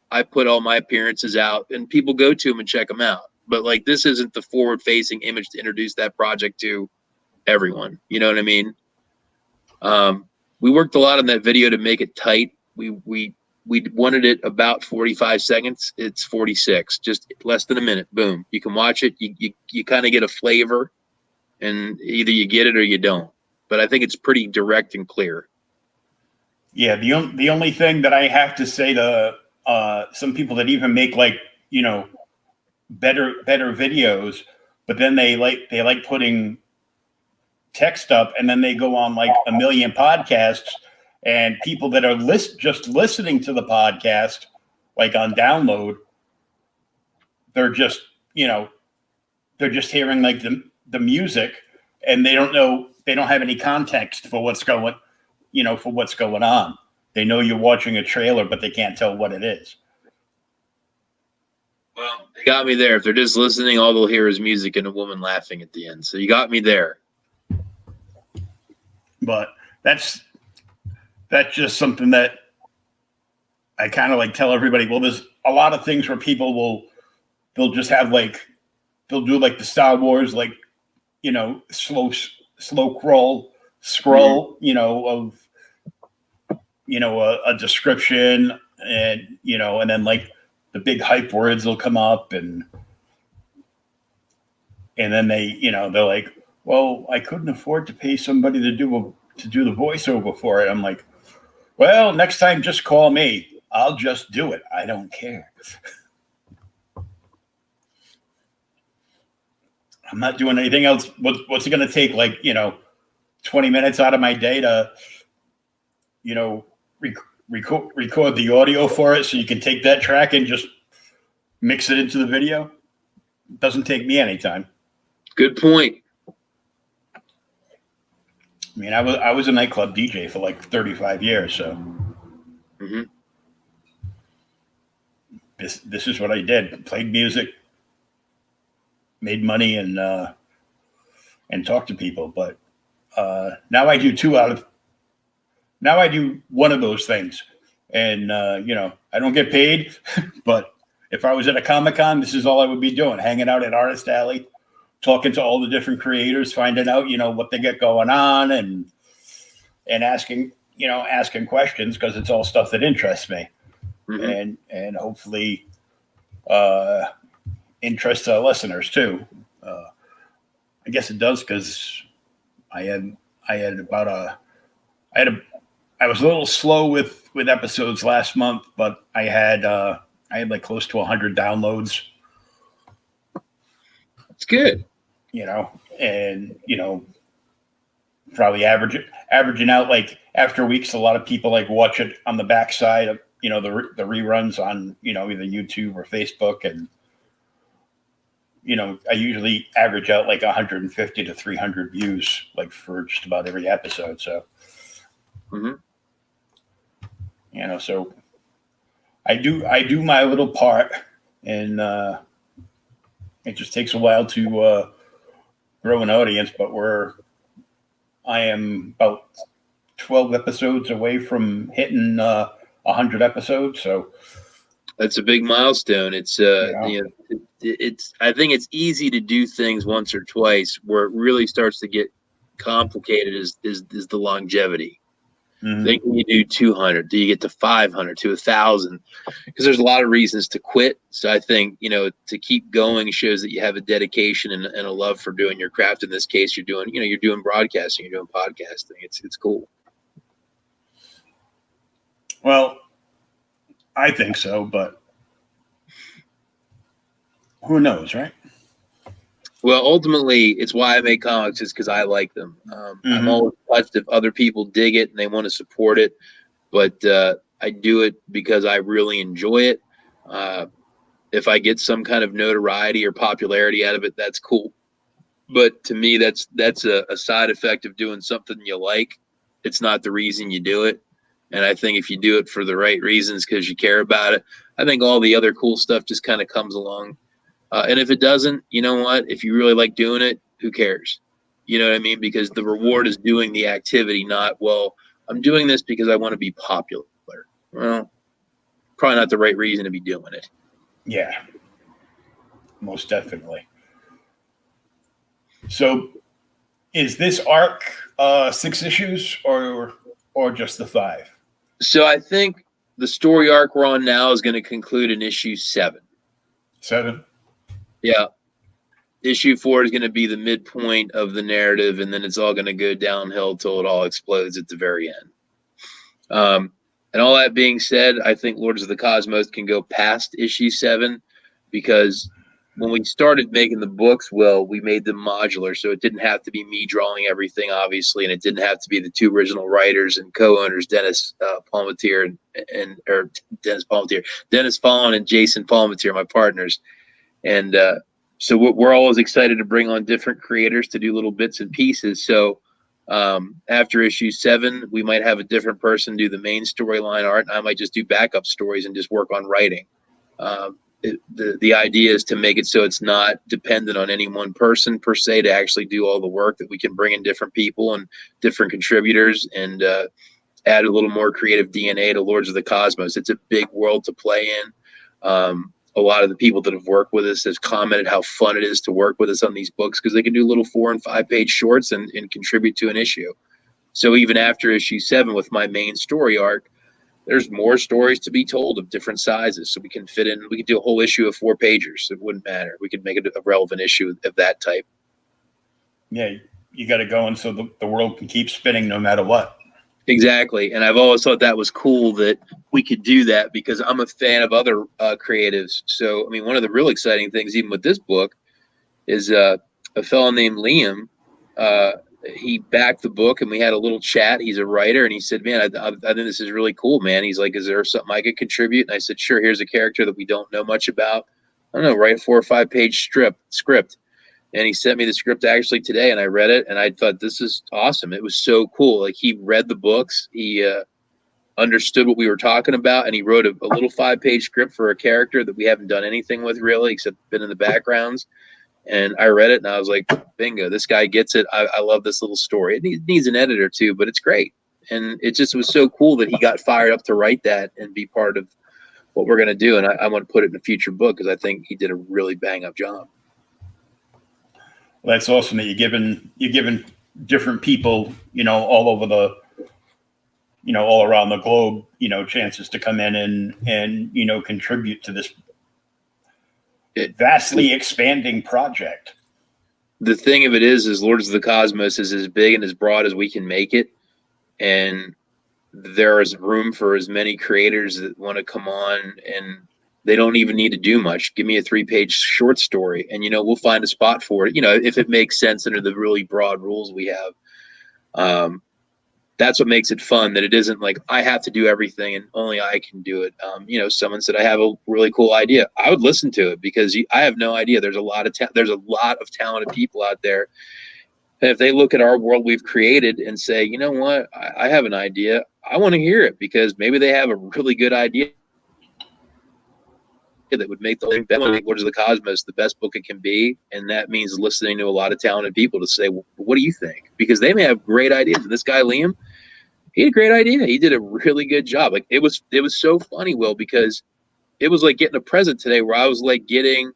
I put all my appearances out, and people go to them and check them out. But like, this isn't the forward-facing image to introduce that project to everyone. You know what I mean? We worked a lot on that video to make it tight. We wanted it about 45 seconds. It's 46, just less than a minute. Boom. You can watch it. You kind of get a flavor, and either you get it or you don't. But I think it's pretty direct and clear. Yeah. The only thing that I have to say to some people that even make better videos, but then they like putting tech stuff, and then they go on like a million podcasts, and people that are just listening to the podcast, like on download, they're just, they're just hearing like the music, and they don't have any context for what's going on. They know you're watching a trailer, but they can't tell what it is. Well, they got me there. If they're just listening, all they'll hear is music and a woman laughing at the end. So you got me there. But that's just something that I kind of like tell everybody. Well, there's a lot of things where people they'll just have like, they'll do like the Star Wars, like, slow scroll, of, a description, and, and then like the big hype words will come up, and then they, they're like, well, I couldn't afford to pay somebody to do the voiceover for it. I'm like, well, next time just call me. I'll just do it. I don't care. I'm not doing anything else. What's it going to take? Like, 20 minutes out of my day to, record the audio for it so you can take that track and just mix it into the video. It doesn't take me any time. Good point. I mean, I was a nightclub DJ for like 35 years, so this is what I did. Played music, made money, and talked to people. But now I do one of those things, and I don't get paid. But if I was at a Comic-Con, this is all I would be doing: hanging out at Artist Alley, talking to all the different creators, finding out, what they get going on, and asking questions, because it's all stuff that interests me, and hopefully interests our listeners too. I guess it does, because I was a little slow with episodes last month, but I had like close to 100 downloads. It's good. And probably averaging out, like, after weeks, a lot of people like watch it on the backside of, the reruns on, either YouTube or Facebook. And, I usually average out like 150 to 300 views, like, for just about every episode. So, so I do my little part, and it just takes a while to grow an audience, but I am about 12 episodes away from hitting 100 episodes. So that's a big milestone. It's it's, I think it's easy to do things once or twice. Where it really starts to get complicated is the longevity. Then can you do 200? Do you get to 500, to 1,000? Because there's a lot of reasons to quit. So I think, to keep going shows that you have a dedication and a love for doing your craft. In this case, you're doing broadcasting, you're doing podcasting. It's cool. Well, I think so, but who knows, right? Well, ultimately, it's why I make comics, is because I like them. I'm always touched if other people dig it and they want to support it, but I do it because I really enjoy it. If I get some kind of notoriety or popularity out of it, that's cool. But to me, that's a side effect of doing something you like. It's not the reason you do it. And I think if you do it for the right reasons, because you care about it, I think all the other cool stuff just kind of comes along. And if it doesn't, you know what? If you really like doing it, who cares? You know what I mean? Because the reward is doing the activity, not, well, I'm doing this because I want to be popular. Well, probably not the right reason to be doing it. Yeah, most definitely. So is this arc 6 issues or just the 5? So I think the story arc we're on now is going to conclude in issue 7. 7? Yeah. Issue 4 is going to be the midpoint of the narrative, and then it's all going to go downhill till it all explodes at the very end. And all that being said, I think Lords of the Cosmos can go past issue 7, because when we started making the books, well, we made them modular, so it didn't have to be me drawing everything, obviously, and it didn't have to be the two original writers and co-owners, Dennis Palmatier or Dennis Palmatier, Dennis Fallon and Jason Palmatier, my partners, and so we're always excited to bring on different creators to do little bits and pieces. So after issue 7, we might have a different person do the main storyline art, and I might just do backup stories and just work on writing. The idea is to make it so it's not dependent on any one person per se to actually do all the work, that we can bring in different people and different contributors and add a little more creative DNA to Lords of the Cosmos. It's a big world to play in. A lot of the people that have worked with us have commented how fun it is to work with us on these books, because they can do little 4- and 5-page shorts and contribute to an issue. So even after issue 7 with my main story arc, there's more stories to be told of different sizes. So we can fit in, we could do a whole issue of 4-pagers. It wouldn't matter. We could make it a relevant issue of that type. Yeah, you got it going so the world can keep spinning no matter what. Exactly. And I've always thought that was cool that we could do that, because I'm a fan of other creatives. So, I mean, one of the real exciting things, even with this book, is a fellow named Liam. He backed the book and we had a little chat. He's a writer, and he said, man, I think this is really cool, man. He's like, is there something I could contribute? And I said, sure. Here's a character that we don't know much about. I don't know, write a 4- or 5-page script. And he sent me the script actually today, and I read it, and I thought, this is awesome. It was so cool. Like, he read the books, he understood what we were talking about, and he wrote a little 5-page script for a character that we haven't done anything with really, except been in the backgrounds. And I read it, and I was like, bingo, this guy gets it. I love this little story. It needs an editor too, but it's great. And it just was so cool that he got fired up to write that and be part of what we're going to do. And I want to put it in a future book, because I think he did a really bang up job. Well, that's awesome that you're giving different people, all over all around the globe, chances to come in and contribute to this vastly expanding project. The thing of it is Lords of the Cosmos is as big and as broad as we can make it. And there is room for as many creators that want to come on, and they don't even need to do much. Give me a 3-page short story, and we'll find a spot for it, if it makes sense under the really broad rules we have. That's what makes it fun, that it isn't like I have to do everything and only I can do it. Someone said, I have a really cool idea. I would listen to it, because I have no idea. There's a lot of talented people out there. And if they look at our world we've created and say, you know what, I have an idea, I want to hear it, because maybe they have a really good idea that would make Lords of the Cosmos the best book it can be. And that means listening to a lot of talented people to say, well, what do you think? Because they may have great ideas. And this guy, Liam, he had a great idea. He did a really good job. Like, it was so funny, Will, because it was like getting a present today, where I was like getting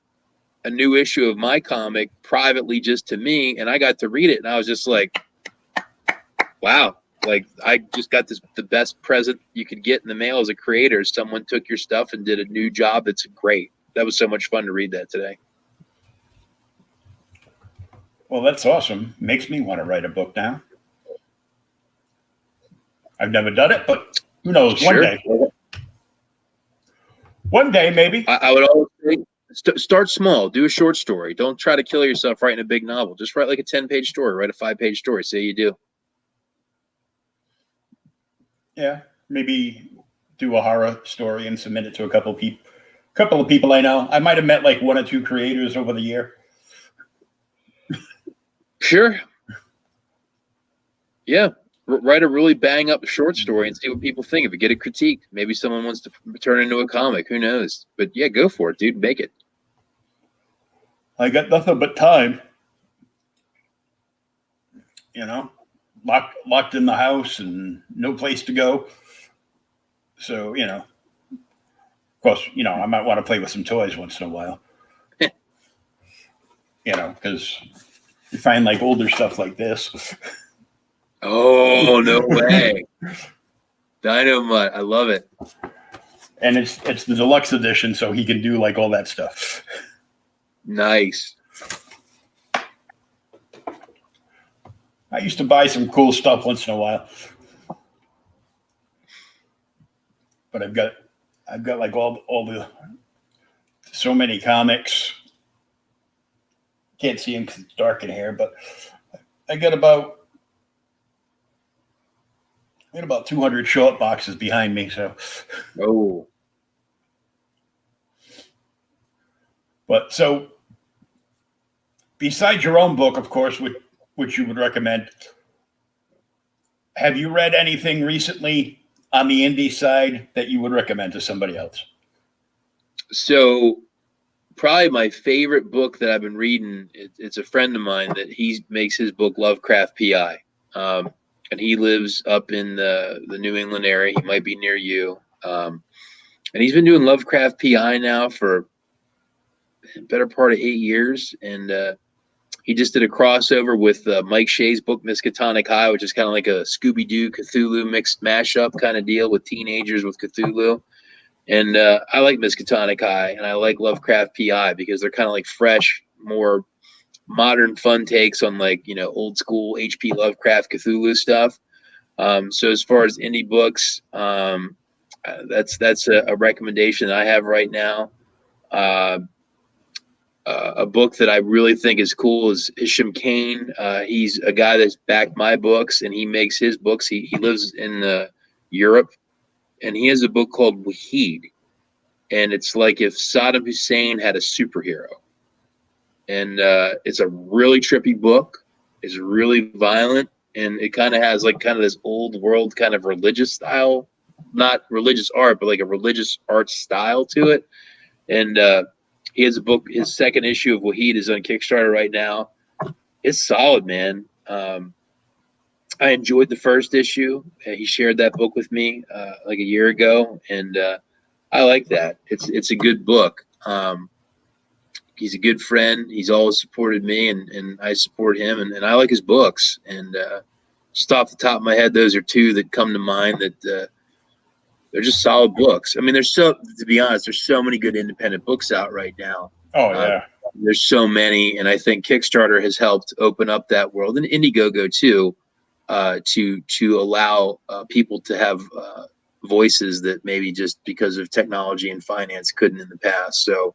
a new issue of my comic privately just to me, and I got to read it, and I was just like, wow, like, I just got the best present you could get in the mail as a creator. Someone took your stuff and did a new job. That's great. That was so much fun to read that today. Well, that's awesome. Makes me want to write a book now. I've never done it, but who knows? Sure. One day, maybe. I would always say, start small. Do a short story. Don't try to kill yourself writing a big novel. Just write like a 10-page story. Write a 5-page story. Say you do. Yeah, maybe do a horror story and submit it to a couple of people I know. I might have met like 1 or 2 creators over the year. Sure. Yeah. Write a really bang up short story and see what people think of it. Get a critique. Maybe someone wants to turn it into a comic. Who knows? But yeah, go for it, dude. Make it. I got nothing but time. Locked in the house and no place to go. So, of course, I might want to play with some toys once in a while. Because you find like older stuff like this. Oh, no way. Dynamite. I love it. And it's the deluxe edition, so he can do like all that stuff. Nice. I used to buy some cool stuff once in a while. But I've got like all the so many comics can't see him because it's dark in here, but I got about 200 short boxes behind me. So, but so besides your own book, of course, which you would recommend, have you read anything recently on the indie side that you would recommend to somebody else? So probably my favorite book that I've been reading, it's a friend of mine that he makes his book Lovecraft P.I. And he lives up in the New England area. He might be near you. And he's been doing Lovecraft P.I. now for a better part of 8 years. And he just did a crossover with Mike Shea's book Miskatonic High, which is kind of like a Scooby-Doo Cthulhu mixed mashup kind of deal with teenagers with Cthulhu. And I like Miskatonic High, and I like Lovecraft P.I. because they're kind of like fresh, more modern, fun takes on like, you know, old school H.P. Lovecraft Cthulhu stuff. So as far as indie books, that's a recommendation that I have right now. A book that I really think is cool is Isham Kane. He's a guy that's backed my books, and he makes his books. He lives in Europe. And he has a book called Wahid, and it's like if Saddam Hussein had a superhero. And it's a really trippy book. It's really violent, and it kind of has like kind of this old world kind of religious style, not religious art, but like a religious art style to it. And he has a book. His second issue of Wahid is on Kickstarter right now. It's solid, man. I enjoyed the first issue. He shared that book with me like a year ago, and I like that. It's a good book. He's a good friend. He's always supported me, and I support him, and I like his books. And just off the top of my head, those are two that come to mind that they're just solid books. I mean, to be honest, there's so many good independent books out right now. Oh, yeah. There's so many, and I think Kickstarter has helped open up that world, and Indiegogo too. To allow people to have voices that maybe just because of technology and finance couldn't in the past. So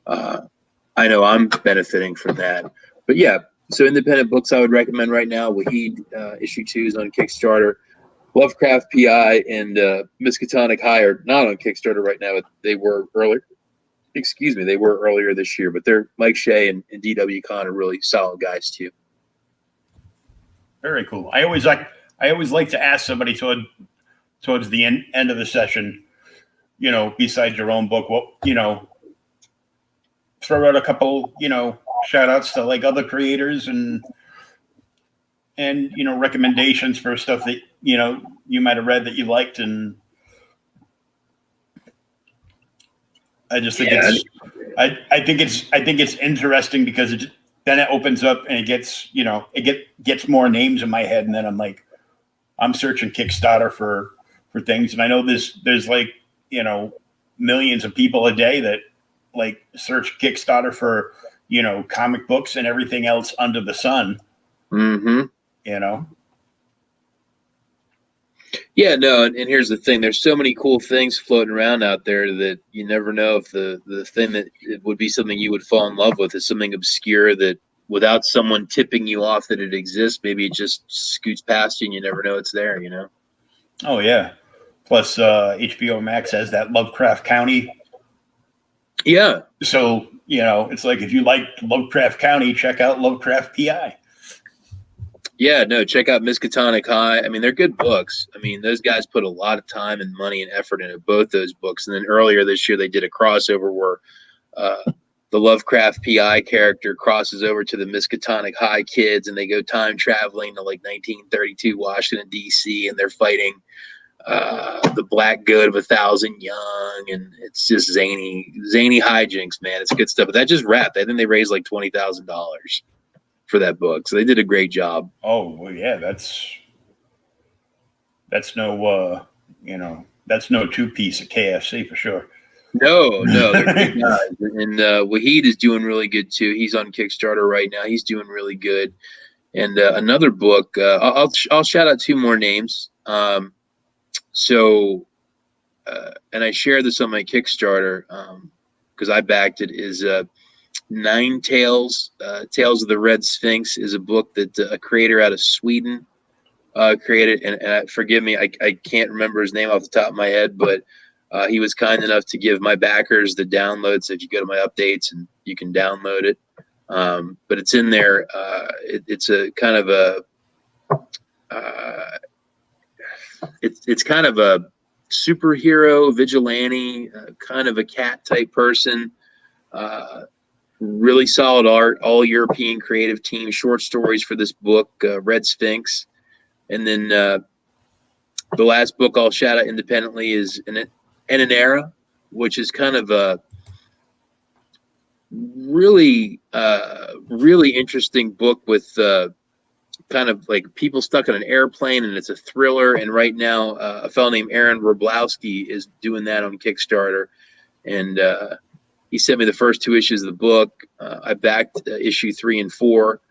I know I'm benefiting from that. But yeah, so independent books I would recommend right now. Wahid issue 2 is on Kickstarter. Lovecraft P.I. and Miskatonic High are not on Kickstarter right now. They were earlier. Excuse me, they were earlier this year. But they're Mike Shea and D.W. Kahn are really solid guys too. Very cool. I always like to ask somebody towards the end of the session, you know, besides your own book, what, you know, throw out a couple, you know, shout outs to like other creators and you know, recommendations for stuff that, you know, you might have read that you liked. And I just think I think it's interesting because then it opens up and it gets, you know, gets more names in my head. And then I'm like, I'm searching Kickstarter for things. And I know there's like, you know, millions of people a day that like search Kickstarter for, you know, comic books and everything else under the sun. Mm-hmm. You know? Yeah, no, and here's the thing. There's so many cool things floating around out there that you never know if the thing that it would be something you would fall in love with is something obscure that without someone tipping you off that it exists, maybe it just scoots past you and you never know it's there, you know? Oh, yeah. Plus, HBO Max has that Lovecraft County. Yeah. So, you know, it's like if you like Lovecraft County, check out Lovecraft P.I. Yeah, no, check out Miskatonic High. I mean, they're good books. I mean, those guys put a lot of time and money and effort into both those books. And then earlier this year, they did a crossover where the Lovecraft P.I. character crosses over to the Miskatonic High kids, and they go time traveling to like 1932 Washington, D.C., and they're fighting the Black Good of 1,000 Young, and it's just zany hijinks, man. It's good stuff. But that just wrapped. I think they raised like $20,000 for that book, so they did a great job. Oh, well, yeah, that's no you know, that's no two-piece at KFC for sure. No, they're good guys. And Wahid is doing really good too. He's on Kickstarter right now. He's doing really good. And another book, I'll shout out 2 more names. And I shared this on my Kickstarter because I backed it. Is Nine Tales, Tales of the Red Sphinx is a book that a creator out of Sweden created, and forgive me, I can't remember his name off the top of my head, but he was kind enough to give my backers the download. So if you go to my updates, and you can download it, but it's in there. It's a kind of a it's kind of a superhero vigilante, kind of a cat type person. Really solid art, all European creative team, short stories for this book, Red Sphinx. And then the last book I'll shout out independently is In an Era, which is kind of a really interesting book with kind of like people stuck in an airplane, and it's a thriller. And right now, a fellow named Aaron Roblowski is doing that on Kickstarter, and he sent me the first 2 issues of the book. I backed issue 3 and 4.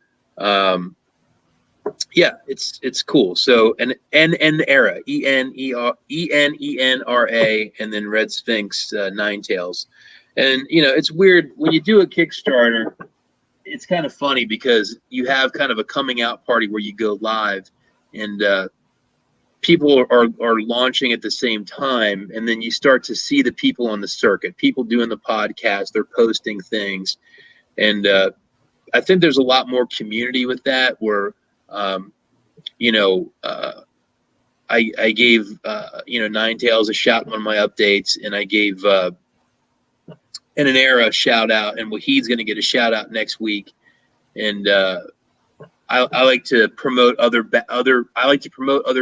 Yeah, it's cool. So an era, ENENRA, and then Red Sphinx, Nine Tails. And it's weird when you do a Kickstarter. It's kind of funny because you have kind of a coming out party where you go live, and people are launching at the same time, and then you start to see the people on the circuit, people doing the podcast, they're posting things, and I think there's a lot more community with that. Where I gave Nine Tails a shout in one of my updates, and I gave In an Era a shout out, and Wahid's going to get a shout out next week. And I like to promote other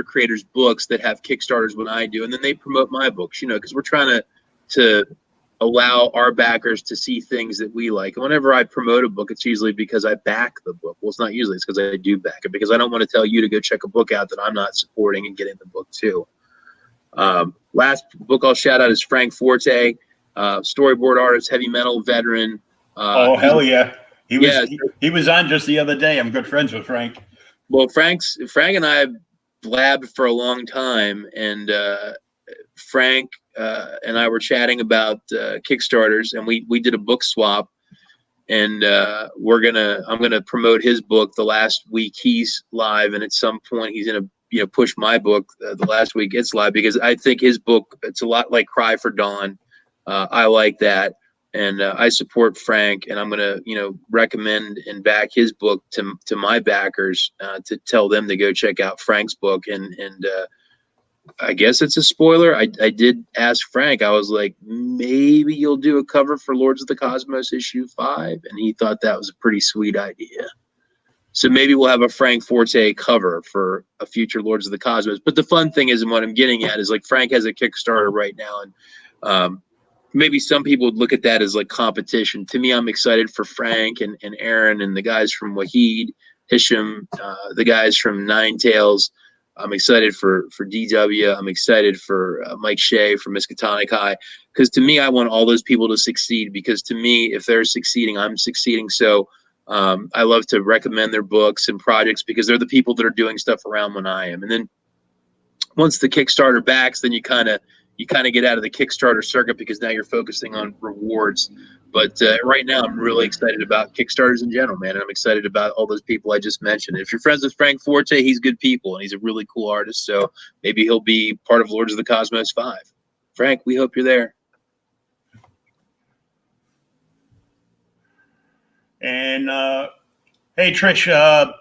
creators' books that have Kickstarters when I do, and then they promote my books, because we're trying to allow our backers to see things that we like. And whenever I promote a book, it's usually because I back the book. Well, it's not usually, it's because I do back it, because I don't want to tell you to go check a book out that I'm not supporting and getting the book too. Last book I'll shout out is Frank Forte, storyboard artist, heavy metal veteran. Oh, hell yeah. He was on just the other day. I'm good friends with Frank. Well, Frank and I blabbed for a long time, and Frank and I were chatting about Kickstarters, and we did a book swap, and I'm gonna promote his book the last week he's live, and at some point he's gonna push my book the last week it's live, because I think his book, it's a lot like Cry for Dawn. I like that. And I support Frank, and I'm going to, recommend and back his book to my backers, to tell them to go check out Frank's book. And I guess it's a spoiler. I did ask Frank, I was like, maybe you'll do a cover for Lords of the Cosmos issue 5. And he thought that was a pretty sweet idea. So maybe we'll have a Frank Forte cover for a future Lords of the Cosmos. But the fun thing is, and what I'm getting at is, like, Frank has a Kickstarter right now, and maybe some people would look at that as like competition. To me, I'm excited for Frank and Aaron and the guys from Wahid, Hisham, the guys from Nine Tails. I'm excited for DW. I'm excited for Mike Shea from Miskatonic High. Because to me, I want all those people to succeed, because to me, if they're succeeding, I'm succeeding. So I love to recommend their books and projects, because they're the people that are doing stuff around when I am. And then once the Kickstarter backs, then you kind of get out of the Kickstarter circuit, because now you're focusing on rewards. But right now, I'm really excited about Kickstarters in general, man. And I'm excited about all those people I just mentioned. If you're friends with Frank Forte, he's good people, and he's a really cool artist. So maybe he'll be part of Lords of the Cosmos 5. Frank, we hope you're there. And hey, Trish,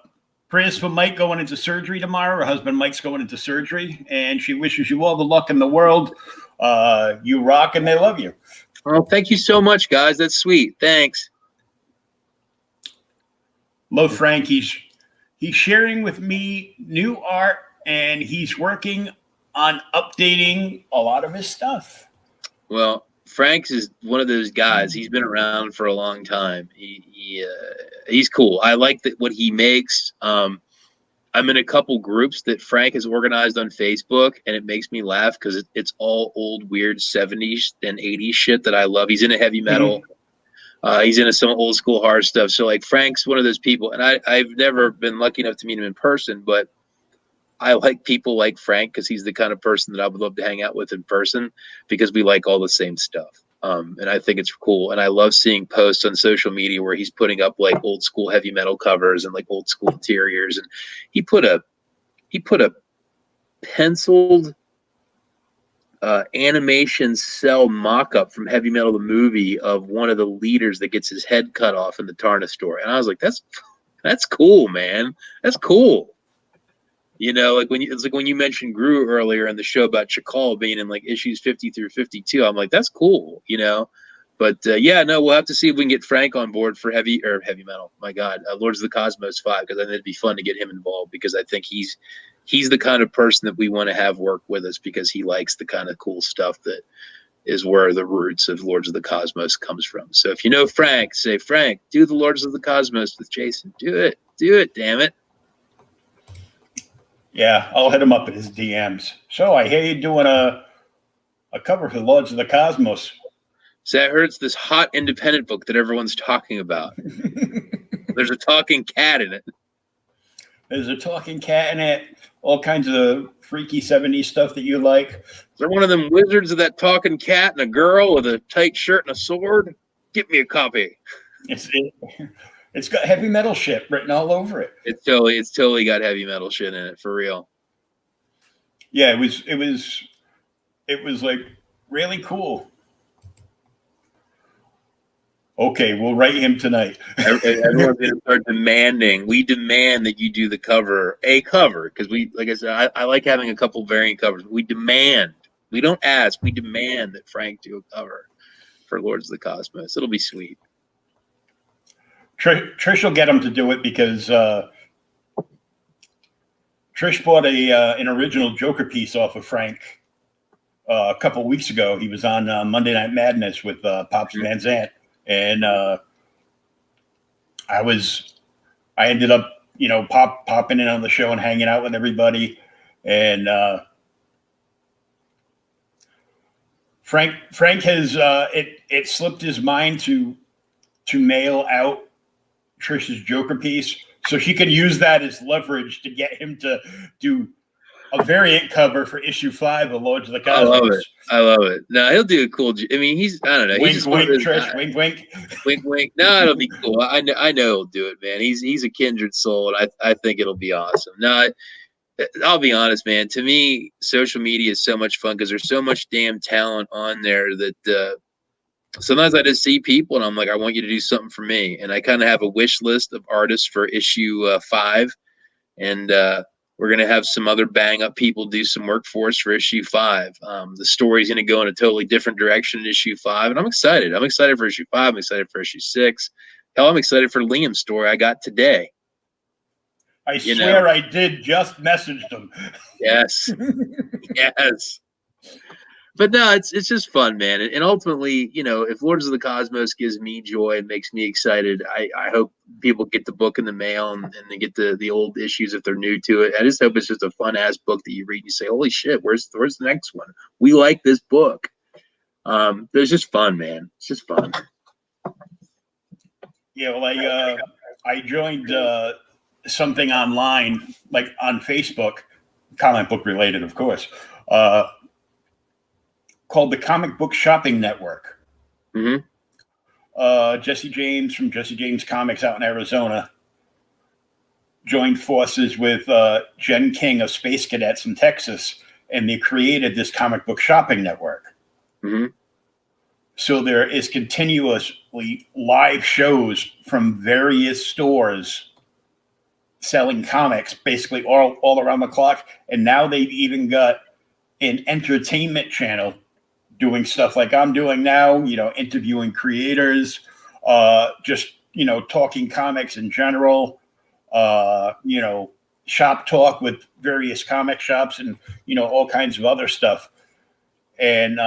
prayers for Mike going into surgery tomorrow. Her husband Mike's going into surgery, and she wishes you all the luck in the world. You rock, and they love you. Well, thank you so much, guys. That's sweet. Thanks. Love Frank. He's sharing with me new art, and he's working on updating a lot of his stuff. Well, Frank's is one of those guys. He's been around for a long time. He's cool. I like what he makes. I'm in a couple groups that Frank has organized on Facebook, and it makes me laugh because it's all old, weird 70s and 80s shit that I love. He's into heavy metal. He's into some old school hard stuff. So, like, Frank's one of those people, and I've never been lucky enough to meet him in person, but I like people like Frank because he's the kind of person that I would love to hang out with in person, because we like all the same stuff. And I think it's cool. And I love seeing posts on social media where he's putting up like old school heavy metal covers and like old school interiors. And he put a penciled animation cell mock-up from Heavy Metal the movie of one of the leaders that gets his head cut off in the Tarna story. And I was like, that's cool, man. That's cool. You know, like it's like when you mentioned Gru earlier in the show about Chakal being in like issues 50 through 52. I'm like, that's cool, you know. But yeah, no, we'll have to see if we can get Frank on board for heavy metal. My God, Lords of the Cosmos 5, because I think it'd be fun to get him involved, because I think he's the kind of person that we want to have work with us, because he likes the kind of cool stuff that is where the roots of Lords of the Cosmos comes from. So if you know Frank, say, Frank, do the Lords of the Cosmos with Jason. Do it, damn it. Yeah, I'll hit him up in his DMs. So I hear you doing a cover for Lords of the Cosmos. So I heard it's this hot independent book that everyone's talking about. There's a talking cat in it. There's a talking cat in it. All kinds of freaky 70s stuff that you like. Is there one of them wizards of that talking cat and a girl with a tight shirt and a sword? Get me a copy. It's got heavy metal shit written all over it. It's totally got heavy metal shit in it, for real. Yeah, it was like really cool. Okay, we'll write him tonight. Everyone's going to start demanding. We demand that you do the cover, because we, like I said, I like having a couple variant covers. We demand. We don't ask. We demand that Frank do a cover for Lords of the Cosmos. It'll be sweet. Trish will get him to do it, because Trish bought an original Joker piece off of Frank a couple weeks ago. He was on Monday Night Madness with Pops Van Zant. And I ended up, popping in on the show and hanging out with everybody. And Frank has it slipped his mind to mail out Trish's Joker piece, so she can use that as leverage to get him to do a variant cover for issue 5 of Lords of the Cosmos. I love it. No, he'll do a cool. I mean, I don't know. Wink, wink, Trish. Wink, wink. Wink, wink. No, it'll be cool. I know he'll do it, man. He's a kindred soul, and I think it'll be awesome. No, I'll be honest, man. To me, social media is so much fun, because there's so much damn talent on there that sometimes I just see people and I'm like, I want you to do something for me. And I kind of have a wish list of artists for issue 5. And we're going to have some other bang up people do some work for us for issue 5. The story's going to go in a totally different direction in issue 5. And I'm excited. I'm excited for issue 5. I'm excited for issue 6. Hell, I'm excited for Liam's story I got today. I swear I did just message them. Yes. Yes. But no, it's just fun, man. And ultimately, if Lords of the Cosmos gives me joy and makes me excited, I hope people get the book in the mail and they get the old issues if they're new to it. I just hope it's just a fun-ass book that you read and you say, holy shit, where's the next one? We like this book. It's just fun, man. It's just fun. Yeah, well, I joined something online, like on Facebook, comic book related, of course, called the Comic Book Shopping Network. Mm-hmm. Jesse James from Jesse James Comics out in Arizona joined forces with Jen King of Space Cadets in Texas, and they created this comic book shopping network. Mm-hmm. So there is continuously live shows from various stores selling comics basically all around the clock. And now they've even got an entertainment channel doing stuff like I'm doing now, interviewing creators, just, talking comics in general, shop talk with various comic shops and, all kinds of other stuff. And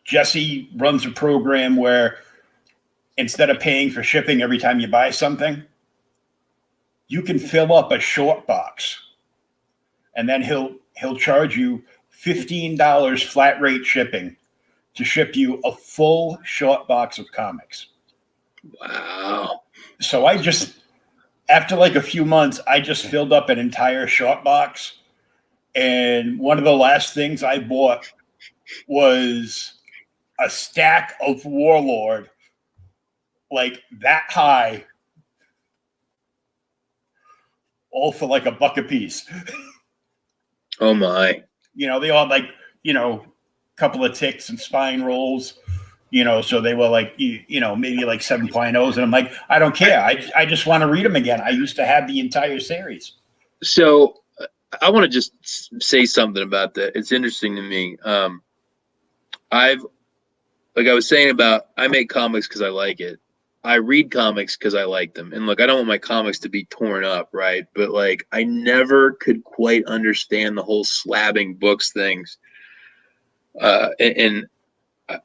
Jesse runs a program where instead of paying for shipping every time you buy something, you can fill up a short box, and then he'll charge you $15 flat rate shipping to ship you a full short box of comics. Wow. So after like a few months, I just filled up an entire short box. And one of the last things I bought was a stack of Warlord, like that high, all for like $1 a piece. Oh my. They all had like, a couple of ticks and spine rolls, so they were like, maybe like 7.0s. And I'm like, I don't care. I just want to read them again. I used to have the entire series. So I want to just say something about that. It's interesting to me. Like I was saying about, I make comics because I like it. I read comics because I like them. And look, I don't want my comics to be torn up, right? But like, I never could quite understand the whole slabbing books things. And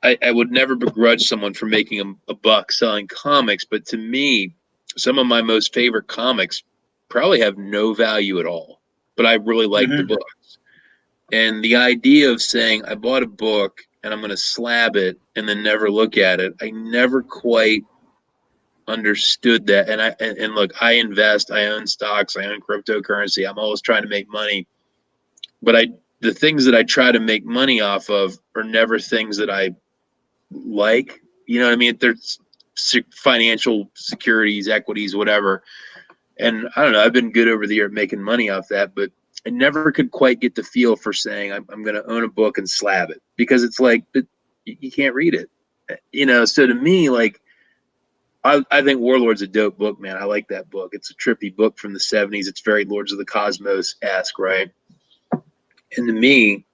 I would never begrudge someone for making a buck selling comics. But to me, some of my most favorite comics probably have no value at all. But I really like the books. And the idea of saying, I bought a book and I'm going to slab it and then never look at it, I never quite understood that. And look, I invest, I own stocks, I own cryptocurrency. I'm always trying to make money. But the things that I try to make money off of are never things that I like. You know what I mean? There's financial securities, equities, whatever. And I don't know, I've been good over the year at making money off that, but I never could quite get the feel for saying I'm going to own a book and slab it, because it's like, but you can't read it, So to me, like, I think Warlord's a dope book, man. I like that book. It's a trippy book from the 70s. It's very Lords of the Cosmos-esque, right? And to me,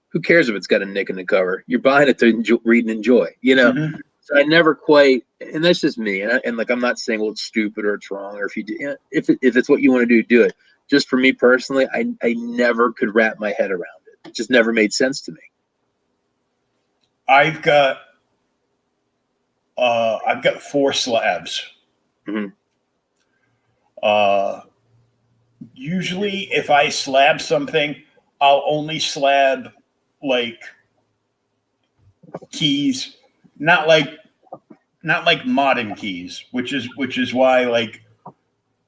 who cares if it's got a nick in the cover? You're buying it to read and enjoy, So I never quite, and that's just me. And like, I'm not saying, well, it's stupid or it's wrong, or if you do, if it's what you want to do it. Just for me personally, I never could wrap my head around it. It just never made sense to me. I've got 4 slabs. Usually, if I slab something, I'll only slab like keys, not like modern keys, which is why like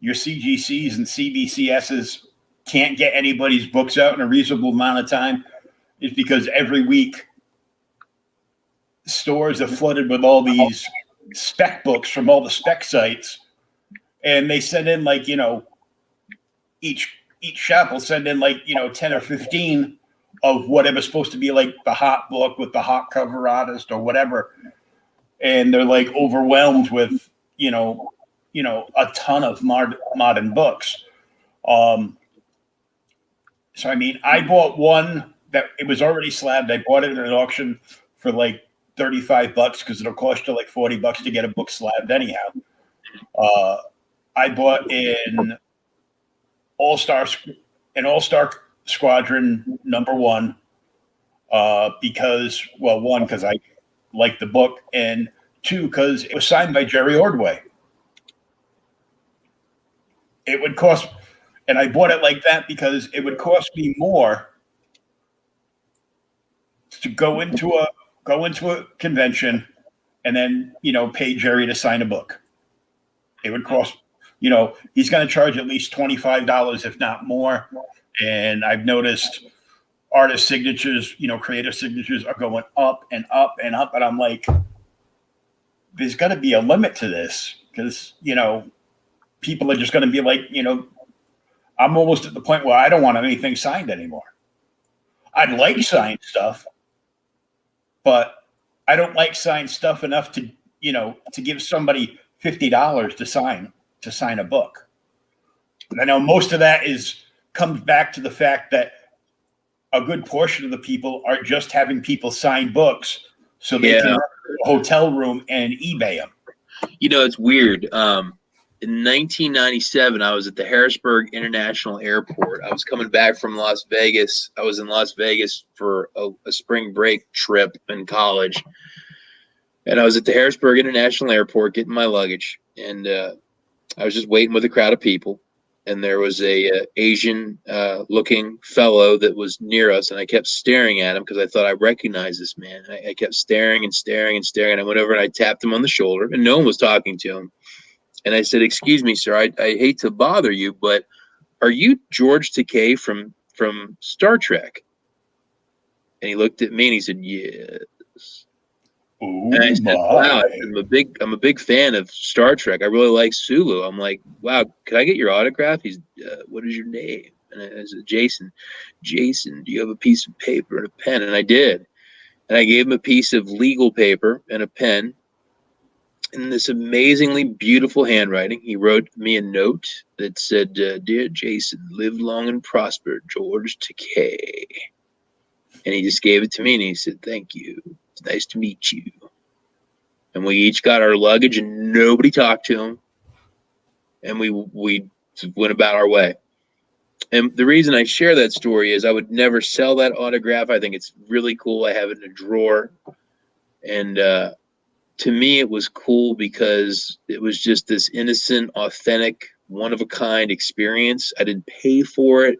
your CGCs and CBCSs can't get anybody's books out in a reasonable amount of time, is because every week stores are flooded with all these spec books from all the spec sites, and they send in like, each shop will send in like, 10 or 15 of whatever's supposed to be like the hot book with the hot cover artist or whatever, and they're like overwhelmed with a ton of modern books. So I mean, I bought one that it was already slabbed. I bought it at an auction for like $35 because it'll cost you like $40 to get a book slabbed anyhow. I bought an All-Star Squadron #1 because, well, 1, because I liked the book, and 2, because it was signed by Jerry Ordway. It would cost, and I bought it like that because it would cost me more to go into a convention and then, pay Jerry to sign a book. It would cost, he's going to charge at least $25, if not more. And I've noticed artist signatures, creative signatures are going up and up and up. And I'm like, there's got to be a limit to this, because, people are just going to be like, I'm almost at the point where I don't want anything signed anymore. I'd like signed stuff, but I don't like signed stuff enough to give somebody $50 to sign a book. And I know most of that comes back to the fact that a good portion of the people are just having people sign books so they can rent a hotel room and eBay them. It's weird. In 1997, I was at the Harrisburg International Airport. I was coming back from Las Vegas. I was in Las Vegas for a spring break trip in college. And I was at the Harrisburg International Airport getting my luggage. And I was just waiting with a crowd of people. And there was a Asian looking fellow that was near us. And I kept staring at him because I thought I recognized this man. I kept staring and staring and staring. And I went over and I tapped him on the shoulder. And no one was talking to him. And I said, "Excuse me, sir, I hate to bother you, but are you George Takei from Star Trek?" And he looked at me and he said, yes. Oh And I said, wow, my. I'm a big fan of Star Trek. I really like Sulu. I'm like, wow, could I get your autograph? He's, what is your name? And I said, Jason. Jason, do you have a piece of paper and a pen? And I did. And I gave him a piece of legal paper and a pen. In this amazingly beautiful handwriting, he wrote me a note that said, Dear Jason, live long and prosper, George Takei. And he just gave it to me and he said, thank you. It's nice to meet you. And we each got our luggage and nobody talked to him. And we went about our way. And the reason I share that story is I would never sell that autograph. I think it's really cool. I have it in a drawer. And to me, it was cool because it was just this innocent, authentic, one-of-a-kind experience. I didn't pay for it.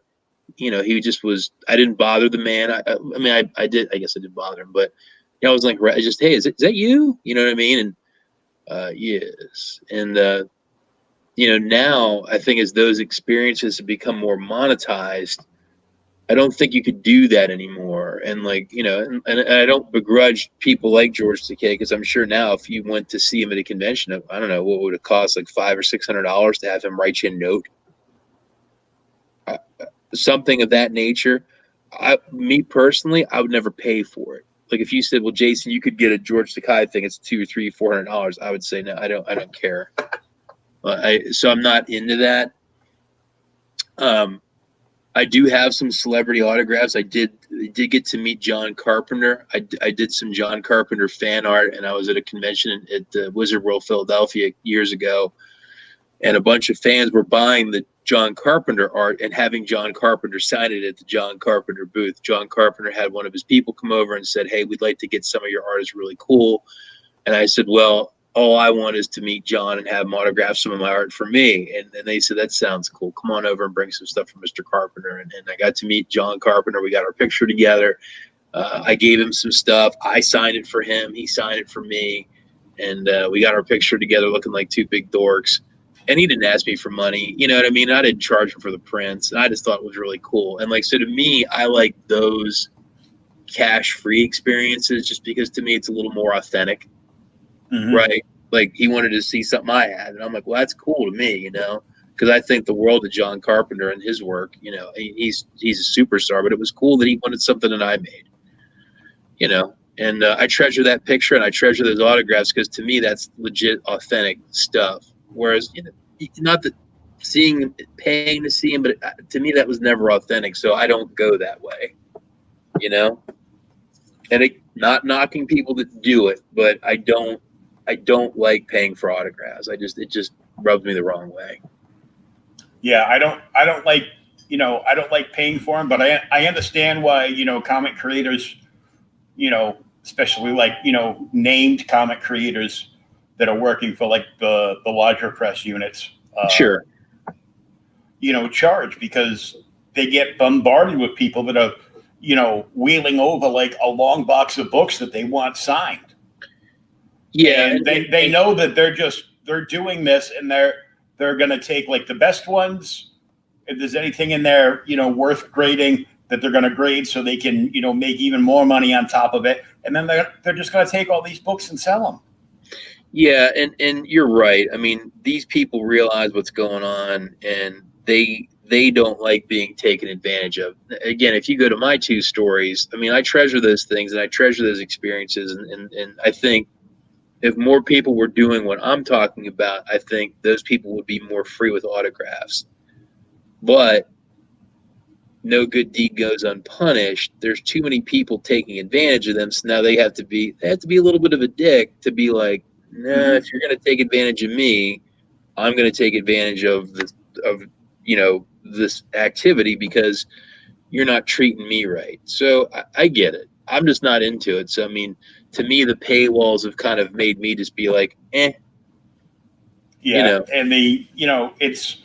You know, he just was, I didn't bother the man. I mean, I did, I guess I did bother him, but you know, I was like, I just, hey, is that you? You know what I mean? And yes. And, you know, now I think as those experiences have become more monetized, I don't think you could do that anymore. And like, you know, and I don't begrudge people like George Takei, because I'm sure now if you went to see him at a convention, I don't know, what would it cost, like $500 or $600 to have him write you a note? Something of that nature. Me personally, I would never pay for it. Like if you said, well, Jason, you could get a George Takei thing, it's $200 or $300, $400, I would say, no, I don't care. So I'm not into that. I do have some celebrity autographs. I did get to meet John Carpenter. I did some John Carpenter fan art, and I was at a convention at the Wizard World Philadelphia years ago, and a bunch of fans were buying the John Carpenter art and having John Carpenter sign it at the John Carpenter booth. John Carpenter had one of his people come over and said, hey, we'd like to get some of your art. It's really cool. And I said, well, all I want is to meet John and have him autograph some of my art for me. And they said, that sounds cool. Come on over and bring some stuff for Mr. Carpenter. And I got to meet John Carpenter. We got our picture together. I gave him some stuff. I signed it for him. He signed it for me. And we got our picture together looking like two big dorks. And he didn't ask me for money. You know what I mean? I didn't charge him for the prints. And I just thought it was really cool. And like, so to me, I like those cash-free experiences just because to me it's a little more authentic. Mm-hmm. Right? Like he wanted to see something I had. And I'm like, well, that's cool to me, you know? Because I think the world of John Carpenter and his work, you know, he's a superstar, but it was cool that he wanted something that I made, you know? And I treasure that picture and I treasure those autographs because to me that's legit authentic stuff. Whereas, you know, not that paying to see him, but to me that was never authentic. So I don't go that way, you know? And not knocking people that do it, but I don't like paying for autographs. It just rubs me the wrong way. Yeah, I don't like, you know, I don't like paying for them, but I understand why, you know, comic creators, you know, especially like, you know, named comic creators that are working for like the larger press units. Sure. You know, charge because they get bombarded with people that are, you know, wheeling over like a long box of books that they want signed. Yeah. And they know that they're doing this and they're going to take like the best ones. If there's anything in there, you know, worth grading, that they're going to grade so they can, you know, make even more money on top of it. And then they're just going to take all these books and sell them. Yeah. And you're right. I mean, these people realize what's going on and they don't like being taken advantage of. Again, if you go to my two stories, I mean, I treasure those things and I treasure those experiences. And I think if more people were doing what I'm talking about, I think those people would be more free with autographs. But no good deed goes unpunished. There's too many people taking advantage of them. So now they have to be a little bit of a dick to be like, nah, if you're going to take advantage of me, I'm going to take advantage of you know, this activity because you're not treating me right. So I get it. I'm just not into it. So, I mean, to me, the paywalls have kind of made me just be like, eh. Yeah. You know? And you know, it's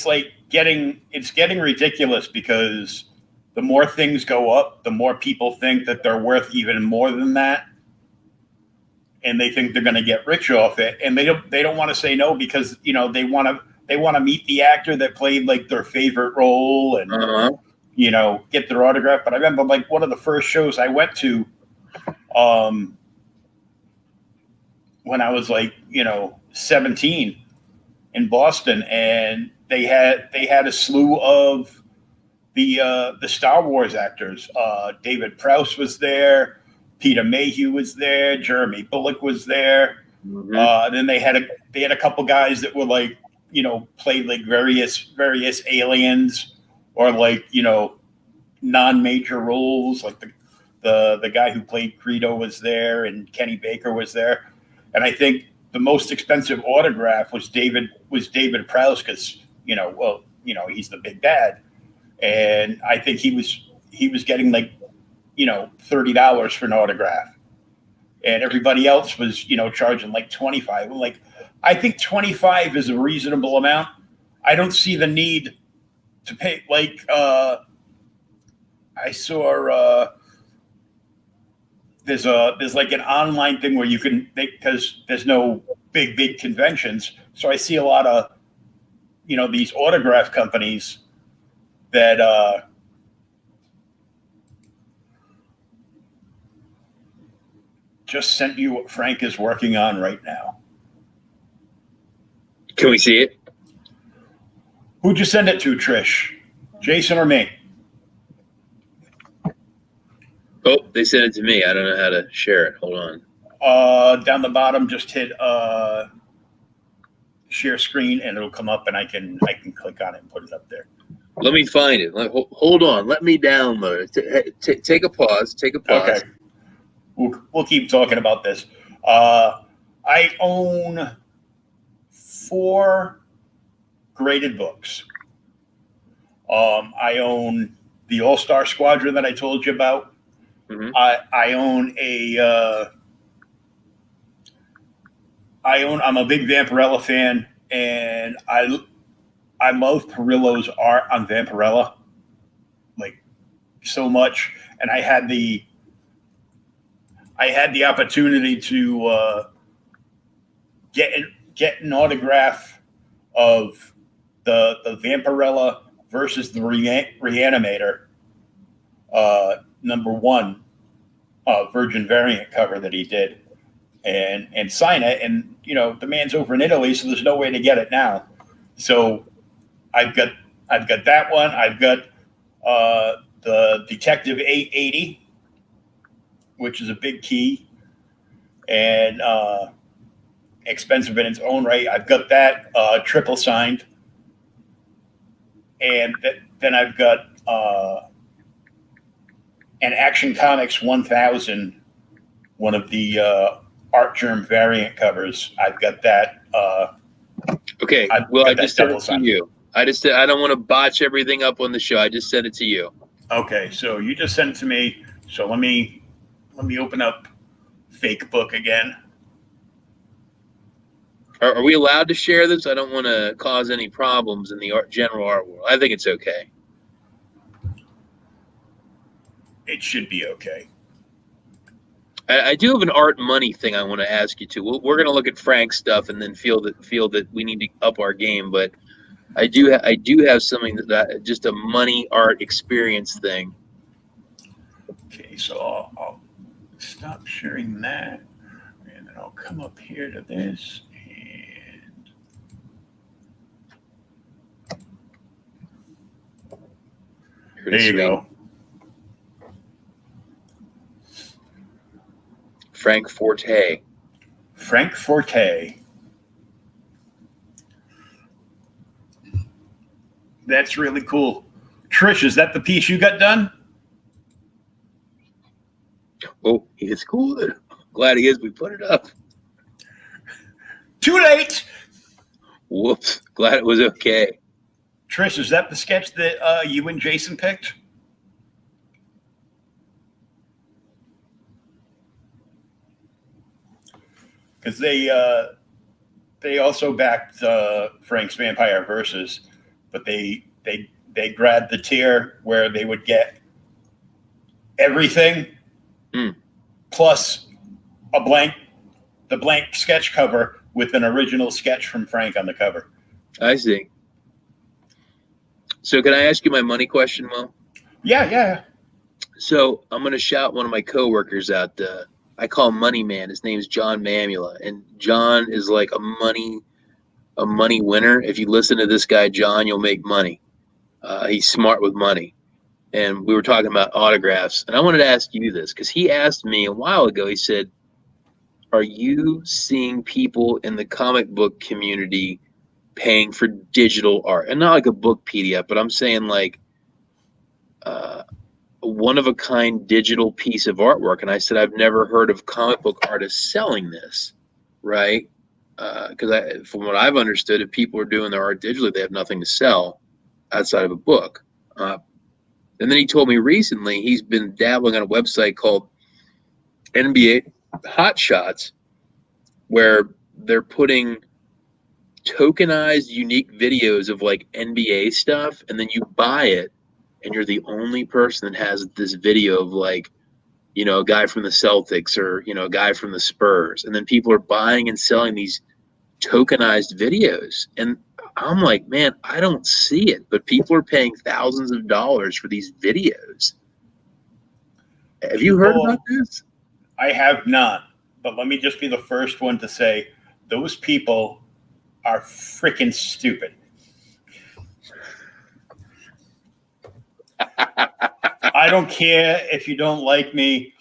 like getting ridiculous because the more things go up, the more people think that they're worth even more than that. And they think they're going to get rich off it. And they don't want to say no because, you know, they want to meet the actor that played like their favorite role. And, get their autograph. But I remember like one of the first shows I went to, when I was like, 17 in Boston, and they had a slew of the Star Wars actors. David Prowse was there, Peter Mayhew was there, Jeremy Bullock was there. Mm-hmm. Then they had a couple guys that were like, played like various aliens, or like, non-major roles. Like the guy who played Credo was there, and Kenny Baker was there. And I think the most expensive autograph was David Prowse, because he's the big bad, and I think he was getting like $30 for an autograph, and everybody else was charging like 25. Like, I think 25 is a reasonable amount. I don't see the need to pay. Like, I saw there's like an online thing where you can, because there's no big conventions, so I see a lot of these autograph companies that just sent you what Frank is working on right now. Can we see it? Who'd you send it to, Trish? Jason or me? Oh, they sent it to me. I don't know how to share it. Hold on. Down the bottom, just hit share screen, and it'll come up, and I can click on it and put it up there. Let me find it. Hold on. Let me download it. Take a pause. Okay. We'll keep talking about this. I own 4 graded books. I own the All-Star Squadron that I told you about. Mm-hmm. I'm a big Vampirella fan, and I love Perillo's art on Vampirella, like, so much. And I had the opportunity to get an autograph of the Vampirella versus the Reanimator #1 Virgin variant cover that he did, and sign it. And the man's over in Italy, so there's no way to get it now. So I've got that one. I've got the Detective 880, which is a big key and expensive in its own right. I've got that triple signed, and then I've got an Action Comics 1000, one of the Art Germ variant covers. I've got that. Okay. Well, I just sent it to you. I don't want to botch everything up on the show. I just sent it to you. Okay, so you just sent it to me. So let me open up Fake Book again. Are we allowed to share this? I don't want to cause any problems in the general art world. I think it's okay. It should be okay. I do have an art money thing I want to ask you to. We're going to look at Frank's stuff and then feel that we need to up our game. But I do have something that just a money art experience thing. Okay, so I'll stop sharing that, and then I'll come up here to this, and there you go. Frank Forte. Frank Forte. That's really cool. Trish, is that the piece you got done? Oh, it's cool. Glad he is. We put it up. Too late. Whoops. Glad it was okay. Trish, is that the sketch that you and Jason picked? Because they also backed Frank's Vampire Versus, but they grabbed the tier where they would get everything plus the blank sketch cover with an original sketch from Frank on the cover. I see. So can I ask you my money question, Mo? Yeah, yeah. So I'm gonna shout one of my coworkers out. I call him Money Man. His name's John Mamula, and John is like a money winner. If you listen to this guy, John, you'll make money. He's smart with money. And we were talking about autographs, and I wanted to ask you this because he asked me a while ago. He said, "Are you seeing people in the comic book community paying for digital art, and not like a book PDF, but I'm saying like a one of a kind digital piece of artwork?" And I said, "I've never heard of comic book artists selling this, right? Because from what I've understood, if people are doing their art digitally, they have nothing to sell outside of a book." And then he told me recently he's been dabbling on a website called NBA Hot Shots, where they're putting tokenized unique videos of like NBA stuff, and then you buy it, and you're the only person that has this video of like, you know, a guy from the Celtics or, you know, a guy from the Spurs. And then people are buying and selling these tokenized videos. And I'm like, man, I don't see it, but people are paying thousands of dollars for these videos. Have you heard about this? I have not, but let me just be the first one to say those people are freaking stupid. I don't care if you don't like me.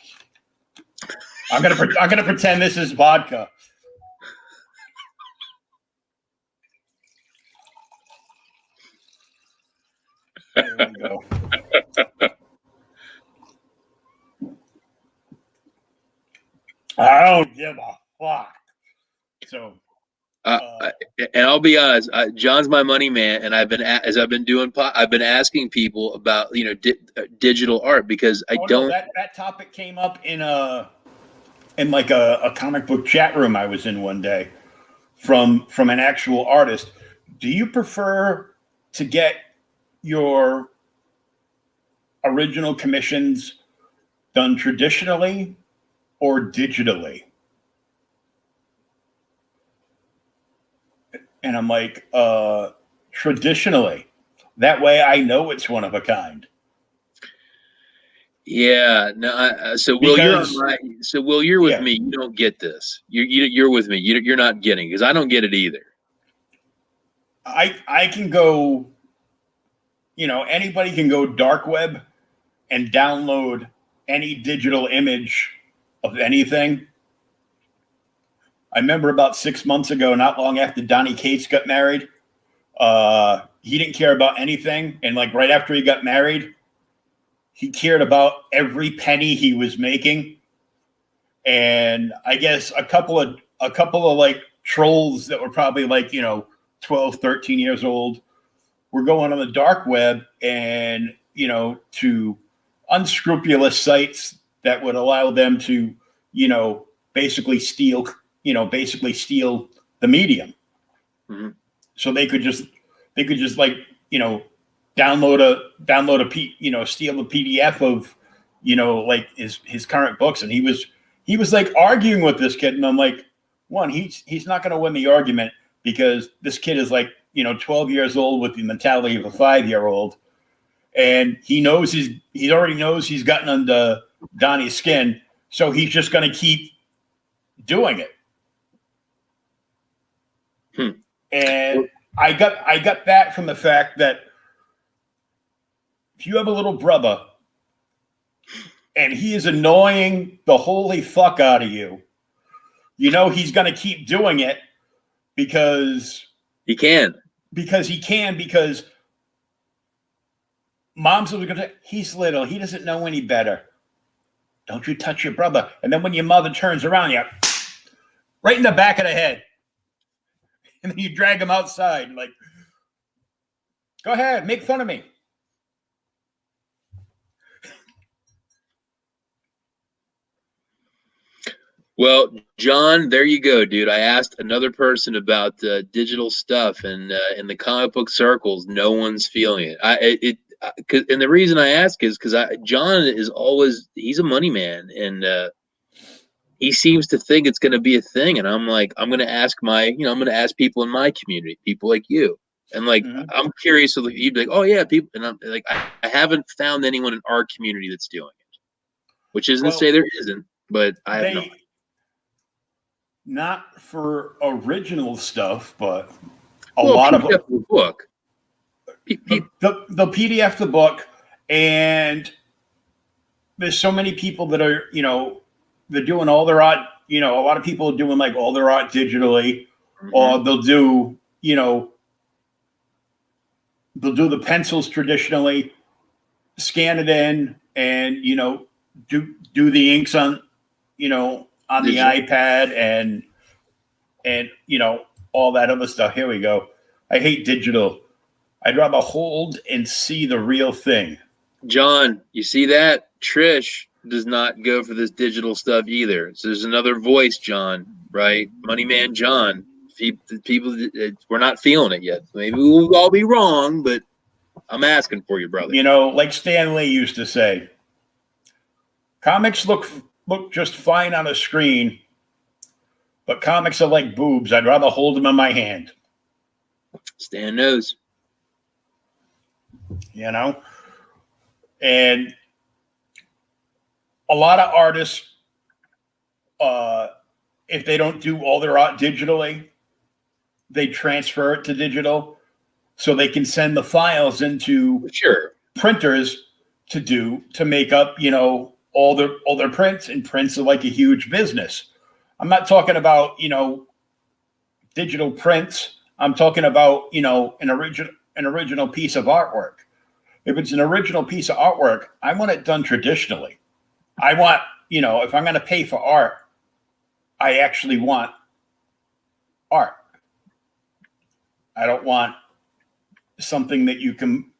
I'm gonna pretend this is vodka. There we go. I don't give a fuck. So, and I'll be honest, John's my money man, and I've been I've been asking people about, you know, digital art because I don't. No, that topic came up in like a comic book chat room I was in one day from an actual artist. Do you prefer to get your original commissions done traditionally or digitally? And I'm like, traditionally. That way I know it's one of a kind. Yeah, no. So Will, Will, you're with me. You don't get this. You're with me. You're not getting, because I don't get it either. I can go. You know, anybody can go dark web and download any digital image of anything. I remember about 6 months ago, not long after Donnie Cates got married, he didn't care about anything. And like right after he got married, he cared about every penny he was making. And I guess a couple of like trolls that were probably like, you know, 12, 13 years old were going on the dark web and, you know, to unscrupulous sites that would allow them to, you know, basically steal the medium. Mm-hmm. So they could just like, you know, steal the PDF of, you know, like his current books. And he was like arguing with this kid. And I'm like, one, he's not going to win the argument because this kid is like, you know, 12 years old with the mentality of a 5-year-old. And he already knows he's gotten under Donnie's skin. So he's just going to keep doing it. And I got that from the fact that if you have a little brother and he is annoying the holy fuck out of you, you know he's going to keep doing it because mom's going to say, he's little, he doesn't know any better. Don't you touch your brother. And then when your mother turns around, you right in the back of the head. And then you drag him outside, like, go ahead, make fun of me. Well, John, there you go, dude. I asked another person about digital stuff, and in the comic book circles, no one's feeling it. And the reason I ask is because John is he's a money man, and he seems to think it's going to be a thing. And I'm like, I'm going to ask I'm going to ask people in my community, people like you. And like, Mhm. I'm curious. So you'd be like, oh yeah, people. And I'm like, I haven't found anyone in our community that's doing it, which isn't to Well, say there isn't, but I have not. they not for original stuff, but a Well, lot of PDF of the book. the PDF, the book, and there's so many people that are, they're doing all their art. A lot of people are doing like all their art digitally, or they'll do, they'll do the pencils traditionally, scan it in, and do the inks on, on the Digital. iPad and all that other stuff. Here we go. I hate digital. I'd rather hold and see the real thing. John, you see that? Trish does not go for this digital stuff either. So there's another voice, John, right? Money Man John. People, we're not feeling it yet. Maybe we'll all be wrong, but I'm asking for you, brother. Like Stan Lee used to say, comics look just fine on a screen, but comics are like boobs. I'd rather hold them in my hand. Stan knows. And a lot of artists, if they don't do all their art digitally, they transfer it to digital so they can send the files into printers to make up, all their prints, and prints are like a huge business. I'm not talking about, digital prints. I'm talking about, an original piece of artwork. If it's an original piece of artwork, I want it done traditionally. I want, if I'm going to pay for art, I actually want art. I don't want something that you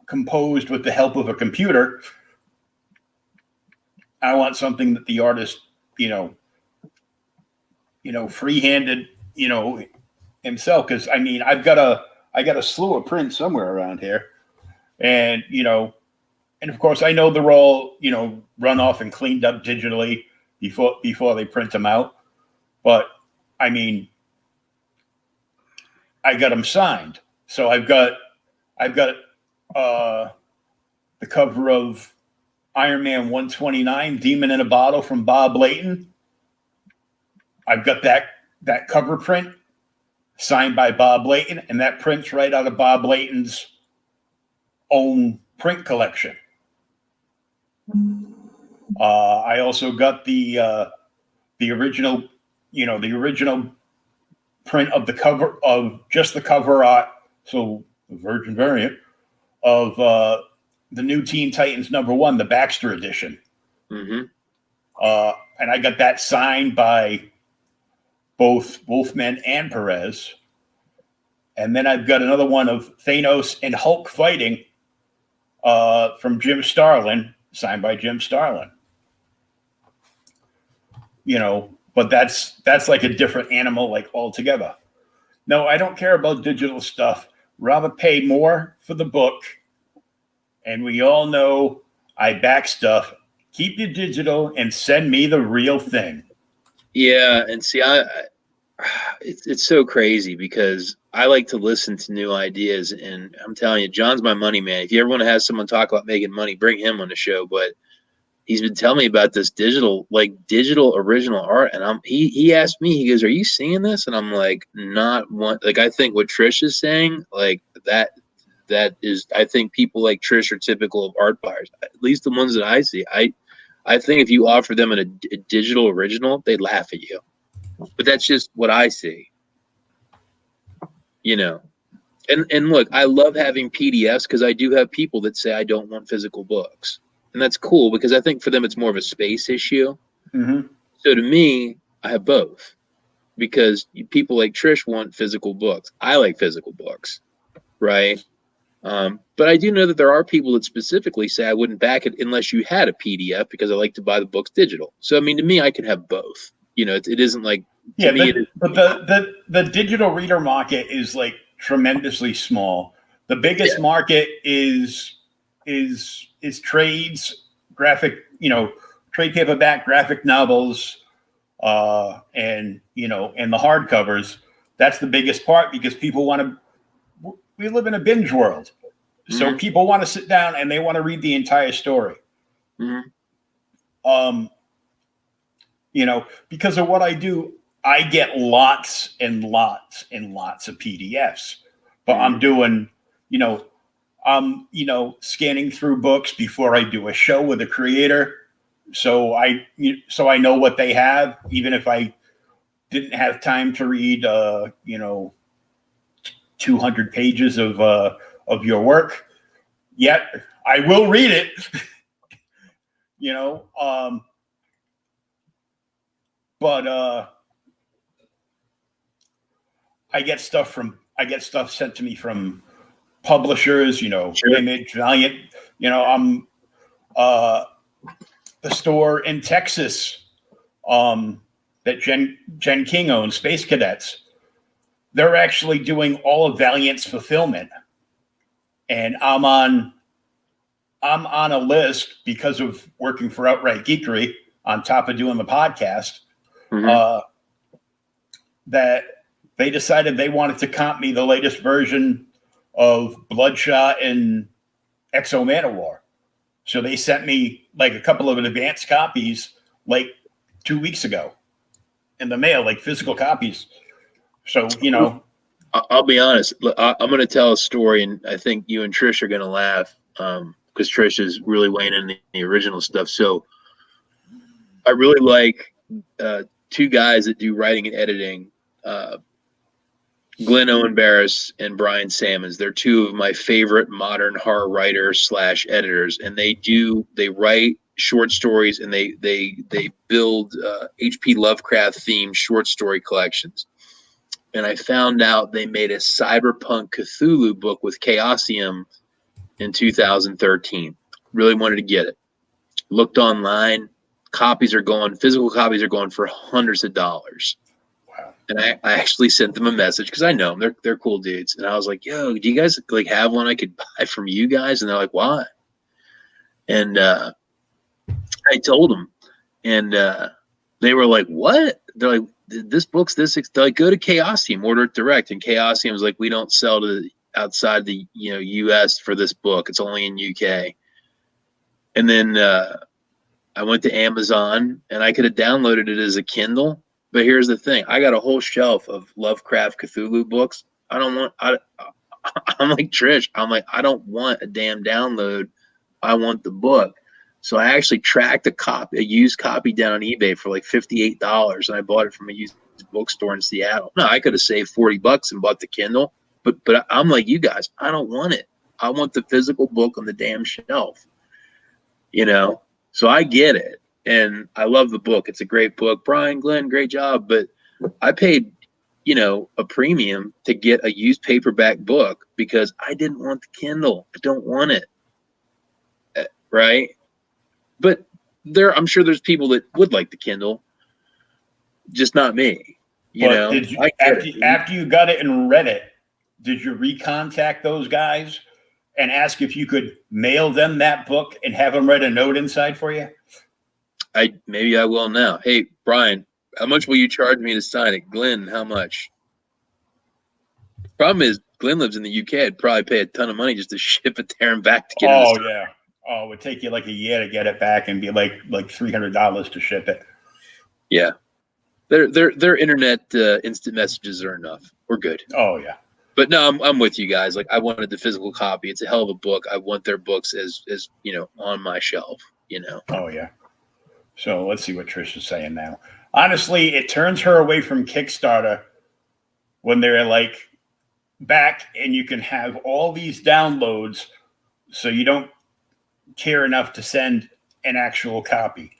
composed with the help of a computer. I want something that the artist, freehanded, himself. Because I got a slew of prints somewhere around here, and and of course I know they're all run off and cleaned up digitally before they print them out. But I got them signed, so I've got the cover of Iron Man 129, Demon in a Bottle from Bob Layton. I've got that cover print signed by Bob Layton, and that prints right out of Bob Layton's own print collection. I also got the original, the original print of the cover of just the cover art, so the Virgin variant of the new Teen Titans #1, the Baxter edition. And I got that signed by both Wolfman and Perez. And then I've got another one of Thanos and Hulk fighting from Jim Starlin, signed by Jim Starlin. But that's like a different animal, like altogether. No, I don't care about digital stuff. Rather pay more for the book. And we all know I back stuff. Keep your digital and send me the real thing. Yeah, and see, it's so crazy because I like to listen to new ideas, and I'm telling you, John's my money man. If you ever want to have someone talk about making money, bring him on the show. But he's been telling me about this digital original art, and he asked me, he goes, "Are you seeing this?" And I'm like, "Not one." Like, I think what Trish is saying, like that is, I think people like Trish are typical of art buyers, at least the ones that I see. I think if you offer them a digital original, they laugh at you. But that's just what I see. And look, I love having PDFs because I do have people that say I don't want physical books. And that's cool because I think for them it's more of a space issue. So to me, I have both because people like Trish want physical books. I like physical books, right? But I do know that there are people that specifically say I wouldn't back it unless you had a PDF because I like to buy the books digital. So, to me, I can have both. It isn't like, but the digital reader market is like tremendously small. The biggest market is trades, graphic, trade paperback graphic novels, and the hardcovers. That's the biggest part because people want to live in a binge world. So people want to sit down and they want to read the entire story. You know, because of what I do, I get lots and lots and lots of PDFs. But I'm doing, you know, scanning through books before I do a show with a creator. So I know what they have, even if I didn't have time to read, 200 pages of your work. Yet I will read it, you know. But I get stuff sent to me from publishers, you know, Image, Valiant. You know, I'm the store in Texas that Jen King owns, Space Cadets. They're actually doing all of Valiant's fulfillment, and I'm on a list because of working for Outright Geekery on top of doing the podcast. That they decided they wanted to comp me the latest version of Bloodshot and Exo Manowar. So they sent me like a couple of advanced copies like 2 weeks ago in the mail, like physical copies. So, you know. I'll be honest. I'm going to tell a story, and I think you and Trish are going to laugh because Trish is really weighing in the original stuff. So I really like two guys that do writing and editing, Glenn Owen Barris and Brian Sammons. They're two of my favorite modern horror writers / editors, and they write short stories, and they build H.P. Lovecraft themed short story collections. And I found out they made a cyberpunk Cthulhu book with Chaosium in 2013. Really wanted to get it. Looked online. Physical copies are going for hundreds of dollars. Wow. And I actually sent them a message because I know them. They're cool dudes. And I was like, yo, do you guys like have one I could buy from you guys? And they're like, why? And I told them. And they were like, what? They're like, this book's this. They're like, go to Chaosium, order it direct. And Chaosium was like, we don't sell to outside the US for this book. It's only in UK. And then I went to Amazon and I could have downloaded it as a Kindle. But here's the thing. I got a whole shelf of Lovecraft Cthulhu books. I'm like Trish. I'm like, I don't want a damn download. I want the book. So I actually tracked a used copy down on eBay for like $58. And I bought it from a used bookstore in Seattle. No, I could have saved $40 and bought the Kindle. But I'm like you guys, I don't want it. I want the physical book on the damn shelf. So I get it. And I love the book. It's a great book. Brian, Glenn, great job. But I paid, a premium to get a used paperback book because I didn't want the Kindle. I don't want it. Right? But I'm sure there's people that would like the Kindle. Just not me. Did you, after you got it and read it, did you recontact those guys and ask if you could mail them that book and have them write a note inside for you? Maybe I will now. Hey, Brian, how much will you charge me to sign it? Glenn, how much? Problem is, Glenn lives in the UK. I'd probably pay a ton of money just to ship it there and back to get it. Oh, yeah. Oh, it would take you like a year to get it back and be like $300 to ship it. Yeah. Their internet instant messages are enough. We're good. Oh, yeah. But no, I'm with you guys. Like, I wanted the physical copy. It's a hell of a book. I want their books as on my shelf, Oh, yeah. So let's see what Trish is saying now. Honestly, it turns her away from Kickstarter when they're like back and you can have all these downloads so you don't care enough to send an actual copy.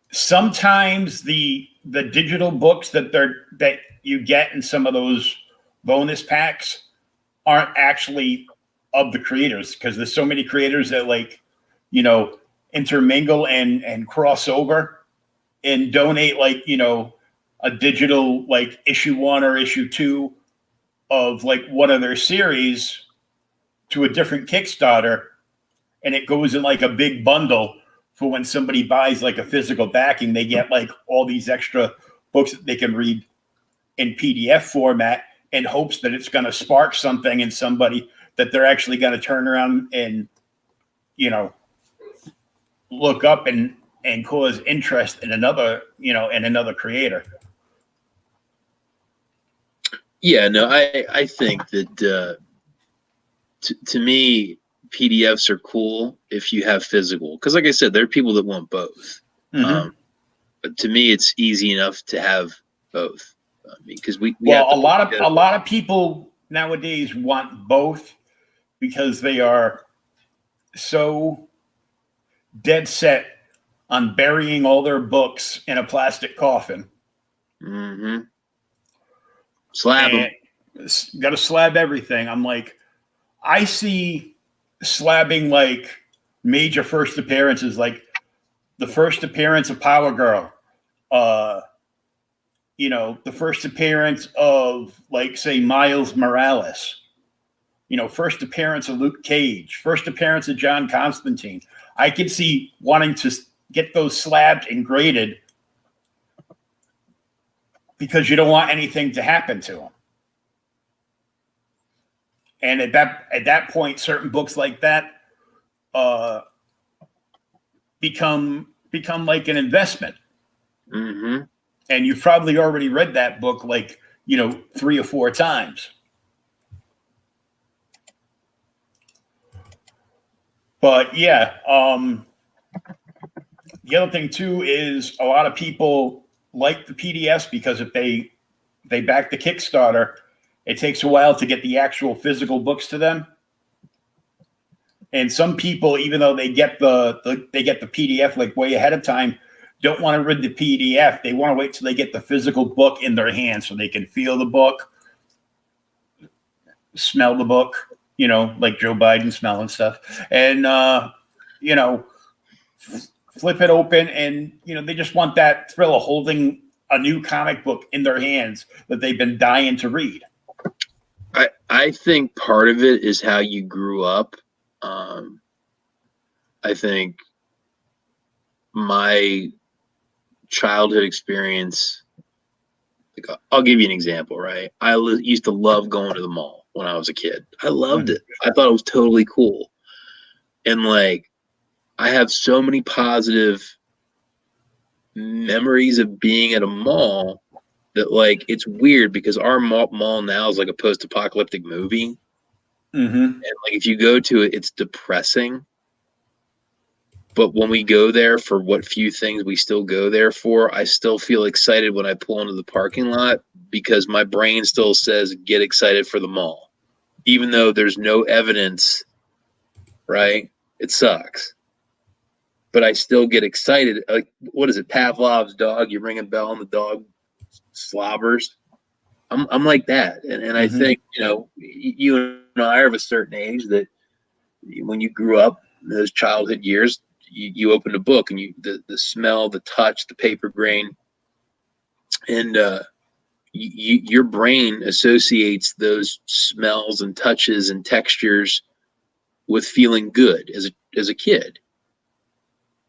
Sometimes the digital books that you get in some of those bonus packs aren't actually of the creators because there's so many creators that intermingle and cross over and donate a digital issue 1 or issue 2 of one of their series to a different Kickstarter, and it goes in a big bundle for when somebody buys a physical backing. They get all these extra books that they can read in PDF format in hopes that it's going to spark something in somebody that they're actually going to turn around and, you know, look up and cause interest in another, you know, in another creator. Yeah, no, I think that to me, PDFs are cool if you have physical, because like I said, there are people that want both. Mm-hmm. But to me, it's easy enough to have both. I mean, because we well, have to a lot of people nowadays want both because they are so dead set on burying all their books in a plastic coffin. Mm-hmm. Slab them. Got to slab everything. I'm like, I see slabbing like major first appearances, like the first appearance of Power Girl, you know, the first appearance of, like, say, Miles Morales, you know, first appearance of Luke Cage, first appearance of John Constantine. I could see wanting to get those slabbed and graded because you don't want anything to happen to them. And at that point, certain books like that become like an investment. Mm-hmm. And you've probably already read that book, like, you know, 3 or 4 times. But yeah, the other thing too is a lot of people like the PDFs because if they back the Kickstarter, it takes a while to get the actual physical books to them. And some people, even though they get the PDF like way ahead of time, don't want to read the PDF. They want to wait till they get the physical book in their hands so they can feel the book, smell the book, you know, like Joe Biden smelling stuff, and you know, flip it open, and you know, they just want that thrill of holding a new comic book in their hands that they've been dying to read. I think part of it is how you grew up. I think my childhood experience, like, I'll give you an example, right? I used to love going to the mall when I was a kid. I loved it. I thought it was totally cool. And like, I have so many positive memories of being at a mall that, like, it's weird because our mall now is like a post-apocalyptic movie. Mm-hmm. And like, if you go to it, it's depressing. But when we go there for what few things we still go there for, I still feel excited when I pull into the parking lot because my brain still says, get excited for the mall. Even though there's no evidence, right? It sucks. But I still get excited. Like, what is it? Pavlov's dog. You ring a bell and the dog slobbers. I'm like that. And I think, you know, you and I are of a certain age that when you grew up in those childhood years, you opened a book and the smell, the touch, the paper grain, and your brain associates those smells and touches and textures with feeling good as a kid.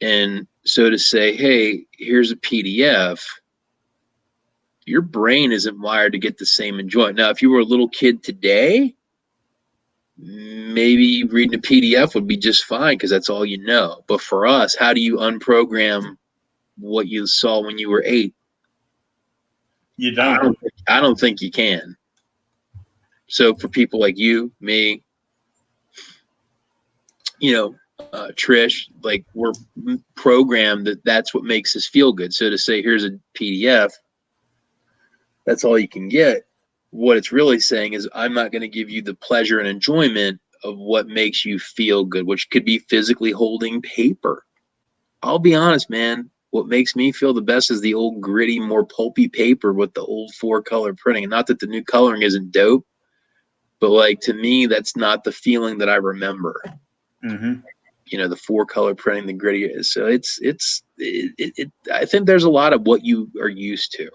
And so to say, hey, here's a PDF, your brain isn't wired to get the same enjoyment. Now, if you were a little kid today, maybe reading a PDF would be just fine because that's all you know. But for us, how do you unprogram what you saw when you were 8? You don't. I don't think you can. So for people like you, me, you know, Trish, like, we're programmed that that's what makes us feel good. So to say, here's a PDF, that's all you can get. What it's really saying is, I'm not going to give you the pleasure and enjoyment of what makes you feel good, which could be physically holding paper. I'll be honest, man. What makes me feel the best is the old gritty, more pulpy paper with the old 4-color printing. And not that the new coloring isn't dope, but like, to me, that's not the feeling that I remember. Mm-hmm. You know, the 4-color printing, the gritty is. So I think there's a lot of what you are used to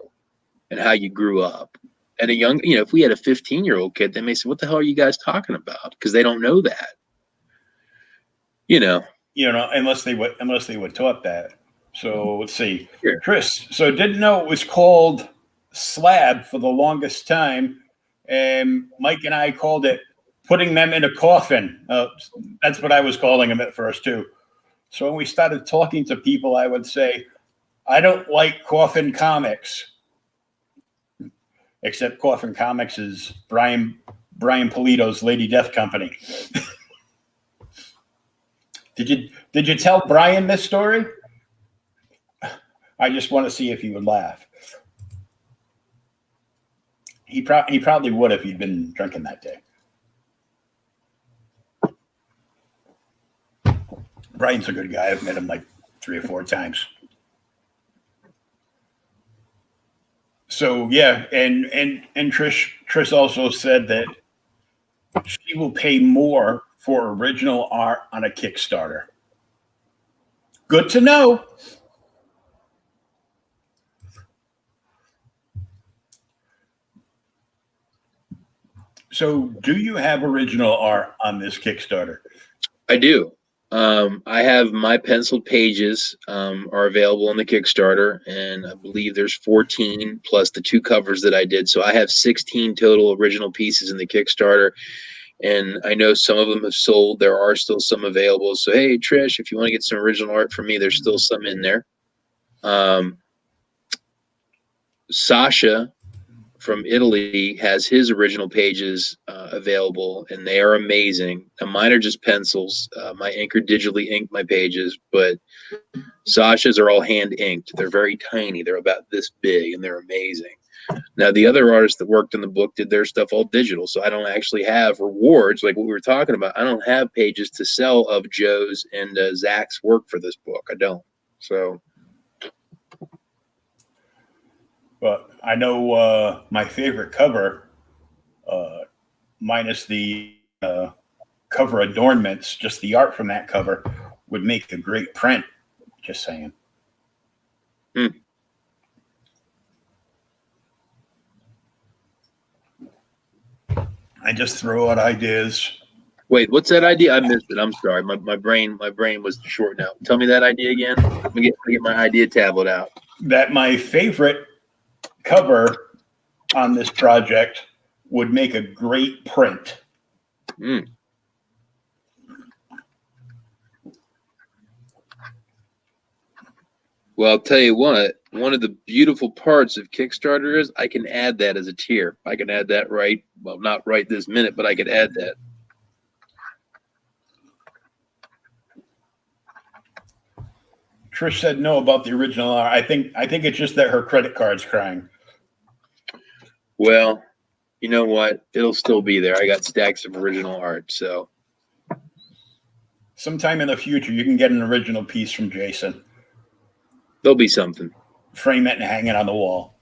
and how you grew up. And a young, you know, if we had a 15-year-old kid, they may say, what the hell are you guys talking about? Because they don't know that. You know, unless they were taught that. So let's see. Sure. Chris, so didn't know it was called slab for the longest time and Mike and I called it putting them in a coffin. That's what I was calling them at first too. So when we started talking to people, I would say, I don't like Coffin Comics, except Coffin Comics is Brian Polito's Lady Death Company. Did you tell Brian this story? I just want to see if he would laugh. He probably would if he'd been drinking that day. Brian's a good guy. I've met him like 3 or 4 times. So yeah, and Trish also said that she will pay more for original art on a Kickstarter. Good to know. So, do you have original art on this Kickstarter? I do. I have my penciled pages are available on the Kickstarter, and I believe there's 14 plus the 2 covers that I did. So I have 16 total original pieces in the Kickstarter, and I know some of them have sold. There are still some available. So, hey, Trish, if you want to get some original art from me, there's still some in there. Sasha from Italy has his original pages available, and they are amazing. Now, mine are just pencils. My inker digitally inked my pages, but Sasha's are all hand inked. They're very tiny. They're about this big, and they're amazing. Now, the other artists that worked in the book did their stuff all digital, so I don't actually have rewards like what we were talking about. I don't have pages to sell of Joe's and Zach's work for this book. I don't. So. But I know my favorite cover, minus the cover adornments, just the art from that cover would make a great print. Just saying. I just throw out ideas. Wait, what's that idea? I missed it. I'm sorry. My brain was short now. Tell me that idea again. Let me get my idea tablet out. That my favorite cover on this project would make a great print. Well, I'll tell you what, one of the beautiful parts of Kickstarter is I can add that as a tier. I can add that not right this minute, but I could add that. Trish said no about the original art. I think it's just that her credit card's crying. Well, you know what? It'll still be there. I got stacks of original art, so. Sometime in the future, you can get an original piece from Jason. There'll be something. Frame it and hang it on the wall.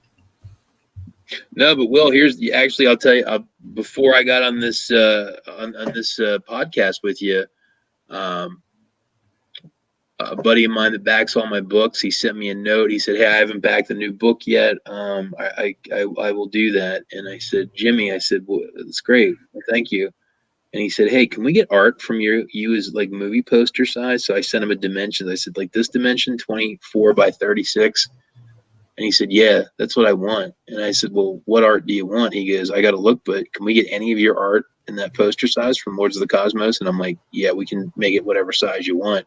No, but Will, actually, I'll tell you, before I got on this podcast with you, a buddy of mine that backs all my books, he sent me a note. He said, hey, I haven't backed the new book yet. I will do that. And I said, Jimmy, well, that's great. Well, thank you. And he said, hey, can we get art from you as like movie poster size? So I sent him a dimension. I said, like this dimension, 24 by 36. And he said, yeah, that's what I want. And I said, well, what art do you want? He goes, I got to look, but can we get any of your art in that poster size from Lords of the Cosmos? And I'm like, yeah, we can make it whatever size you want.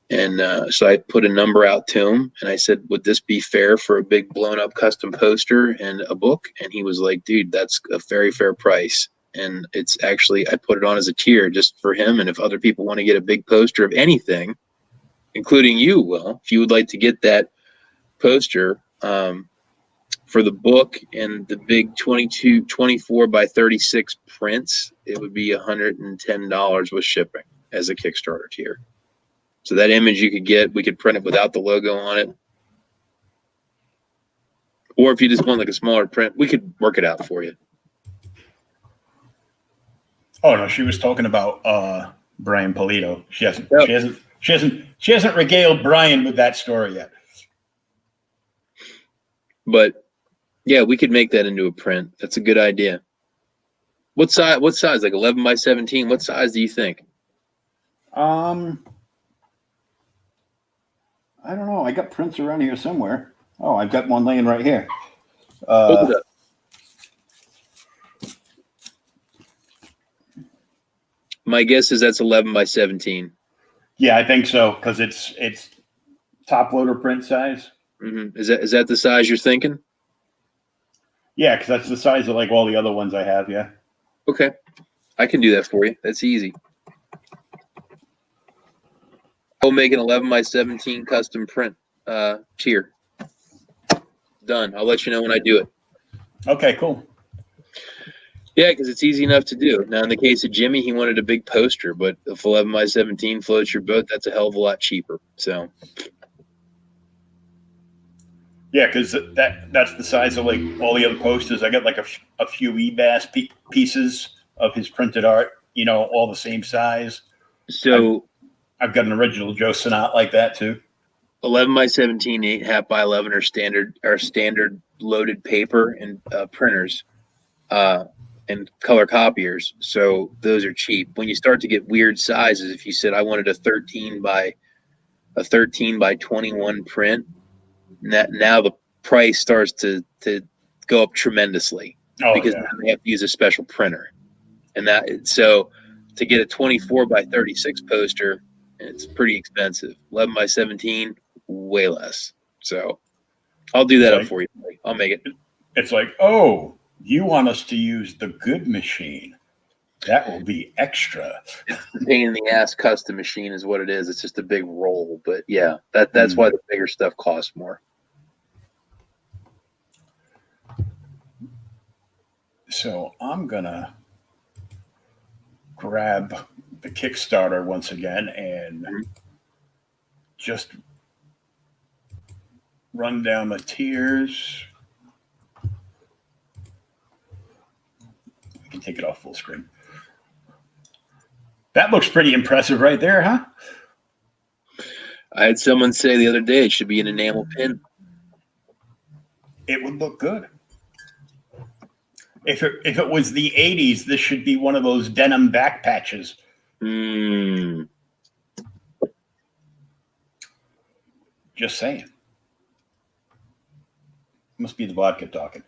And so I put a number out to him, and I said, would this be fair for a big blown up custom poster and a book? And he was like, dude, that's a very fair price. And it's actually, I put it on as a tier just for him. And if other people want to get a big poster of anything, including you, Will, if you would like to get that poster for the book and the big 24 by 36 prints, it would be $110 with shipping as a Kickstarter tier. So that image you could get, we could print it without the logo on it. Or if you just want like a smaller print, we could work it out for you. Oh no, she was talking about Brian Polito. She hasn't regaled Brian with that story yet. But yeah, we could make that into a print. That's a good idea. What size? Like 11 by 17? What size do you think? I don't know. I got prints around here somewhere. Oh, I've got one laying right here. Hold it up. My guess is that's 11 by 17. Yeah, I think so, because it's top loader print size. Mm-hmm. Is that the size you're thinking? Yeah, because that's the size of like all the other ones I have. Yeah. Okay, I can do that for you. That's easy. I'll make an 11 by 17 custom print tier. Done. I'll let you know when I do it. Okay, cool. Yeah, because it's easy enough to do. Now, in the case of Jimmy, he wanted a big poster, but if 11 by 17 floats your boat, that's a hell of a lot cheaper. So, Yeah, because that's the size of like all the other posters. I got like a few EBAS pieces of his printed art. You know, all the same size. I've got an original Joe Sonat like that too. 11 by 17, 8.5 by 11 are standard loaded paper and printers and color copiers. So those are cheap. When you start to get weird sizes, if you said I wanted a 13 by 21 print, now the price starts to go up tremendously because now they have to use a special printer. And so to get a 24 by 36 poster, it's pretty expensive. 11 by 17, way less. So I'll do that up for you. I'll make it. It's like, oh, you want us to use the good machine. That will be extra. Pain in the ass custom machine is what it is. It's just a big roll. But yeah, that's why the bigger stuff costs more. So I'm going to grab the Kickstarter once again and just run down the tiers. We can take it off full screen. That looks pretty impressive right there, huh? I had someone say the other day it should be an enamel pin. It would look good. If it was the 80s, this should be one of those denim back patches. Just saying. Must be the vodka talking.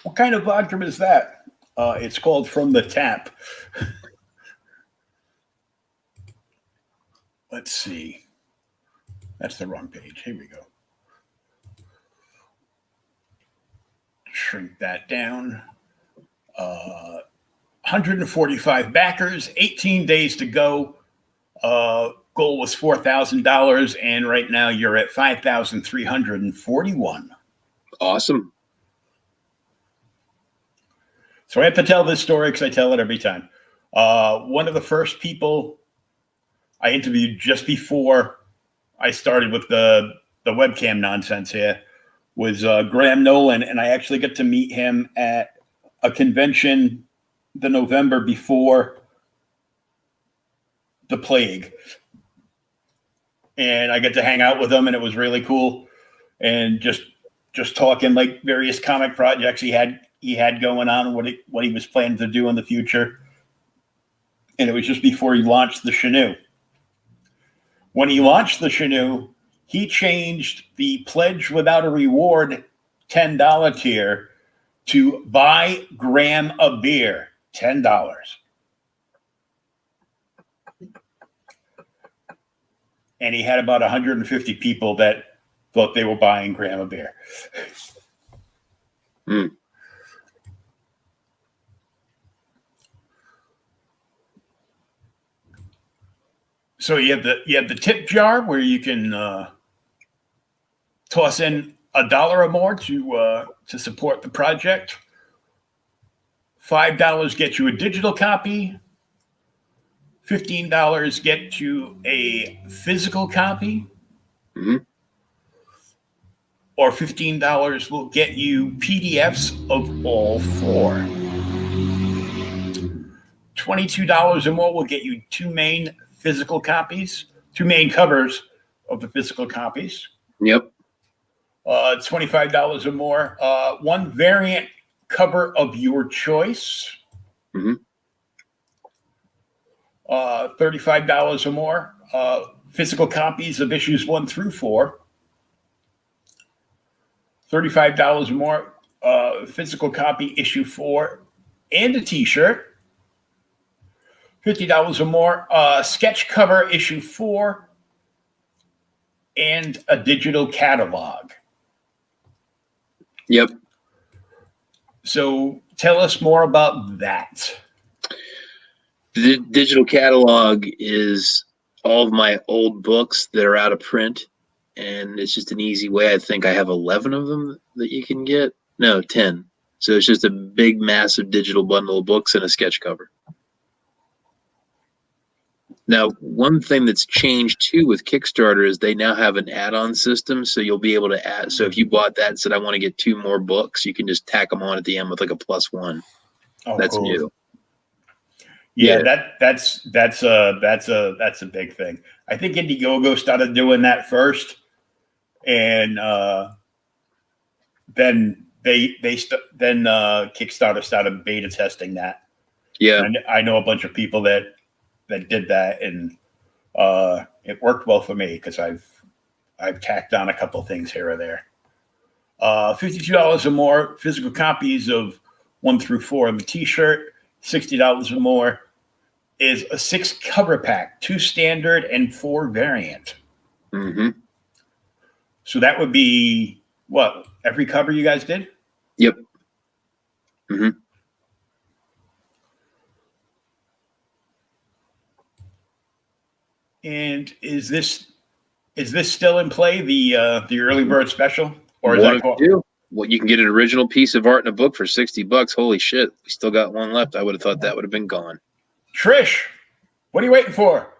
What kind of vodka is that? It's called From the Tap. Let's see. That's the wrong page. Here we go. Shrink that down. 145 backers, 18 days to go. Goal was $4,000, and right now you're at 5,341. Awesome. So I have to tell this story because I tell it every time. One of the first people I interviewed just before I started with the webcam nonsense here was Graham Nolan, and I actually got to meet him at a convention the November before the plague. And I got to hang out with him, and it was really cool. And just talking like various comic projects he had going on, what he was planning to do in the future. And it was just before he launched the Chenoo. When he launched the Chenoo, he changed the pledge without a reward $10 tier to buy Graham a beer, $10. And he had about 150 people that thought they were buying Graham a beer. So you have the tip jar where you can toss in $1 or more to support the project. $5 gets you a digital copy. $15 get you a physical copy. Or $15 will get you PDFs of all four. $22 or more will get you two main physical copies, two main covers of the physical copies. Yep. $25 or more, one variant cover of your choice. $35 or more, physical copies of issues 1 through 4. $35 or more, physical copy issue 4, and a T-shirt. $50 or more. Sketch cover issue 4 and a digital catalog. Yep. So tell us more about that. The digital catalog is all of my old books that are out of print, and it's just an easy way. I think I have 11 of them that you can get. No, 10. So it's just a big, massive digital bundle of books and a sketch cover. Now, one thing that's changed too with Kickstarter is they now have an add-on system, so you'll be able to add. So if you bought that and said, I want to get 2 more books, you can just tack them on at the end with like a +1. Oh, that's cool. new. Yeah, that's a big thing. I think Indiegogo started doing that first, and then Kickstarter started beta testing that. Yeah, and I know a bunch of people that did that, and it worked well for me because I've tacked on a couple of things here or there. $52 or more physical copies of 1 through 4 of the T-shirt. $60 or more is a 6 cover pack, 2 standard and 4 variant. Mm-hmm. So that would be what, every cover you guys did? Yep. Mm-hmm. And is this still in play, the early bird special, or is One that of two? Well, you can get an original piece of art in a book for $60. Holy shit! We still got one left. I would have thought that would have been gone. Trish, what are you waiting for?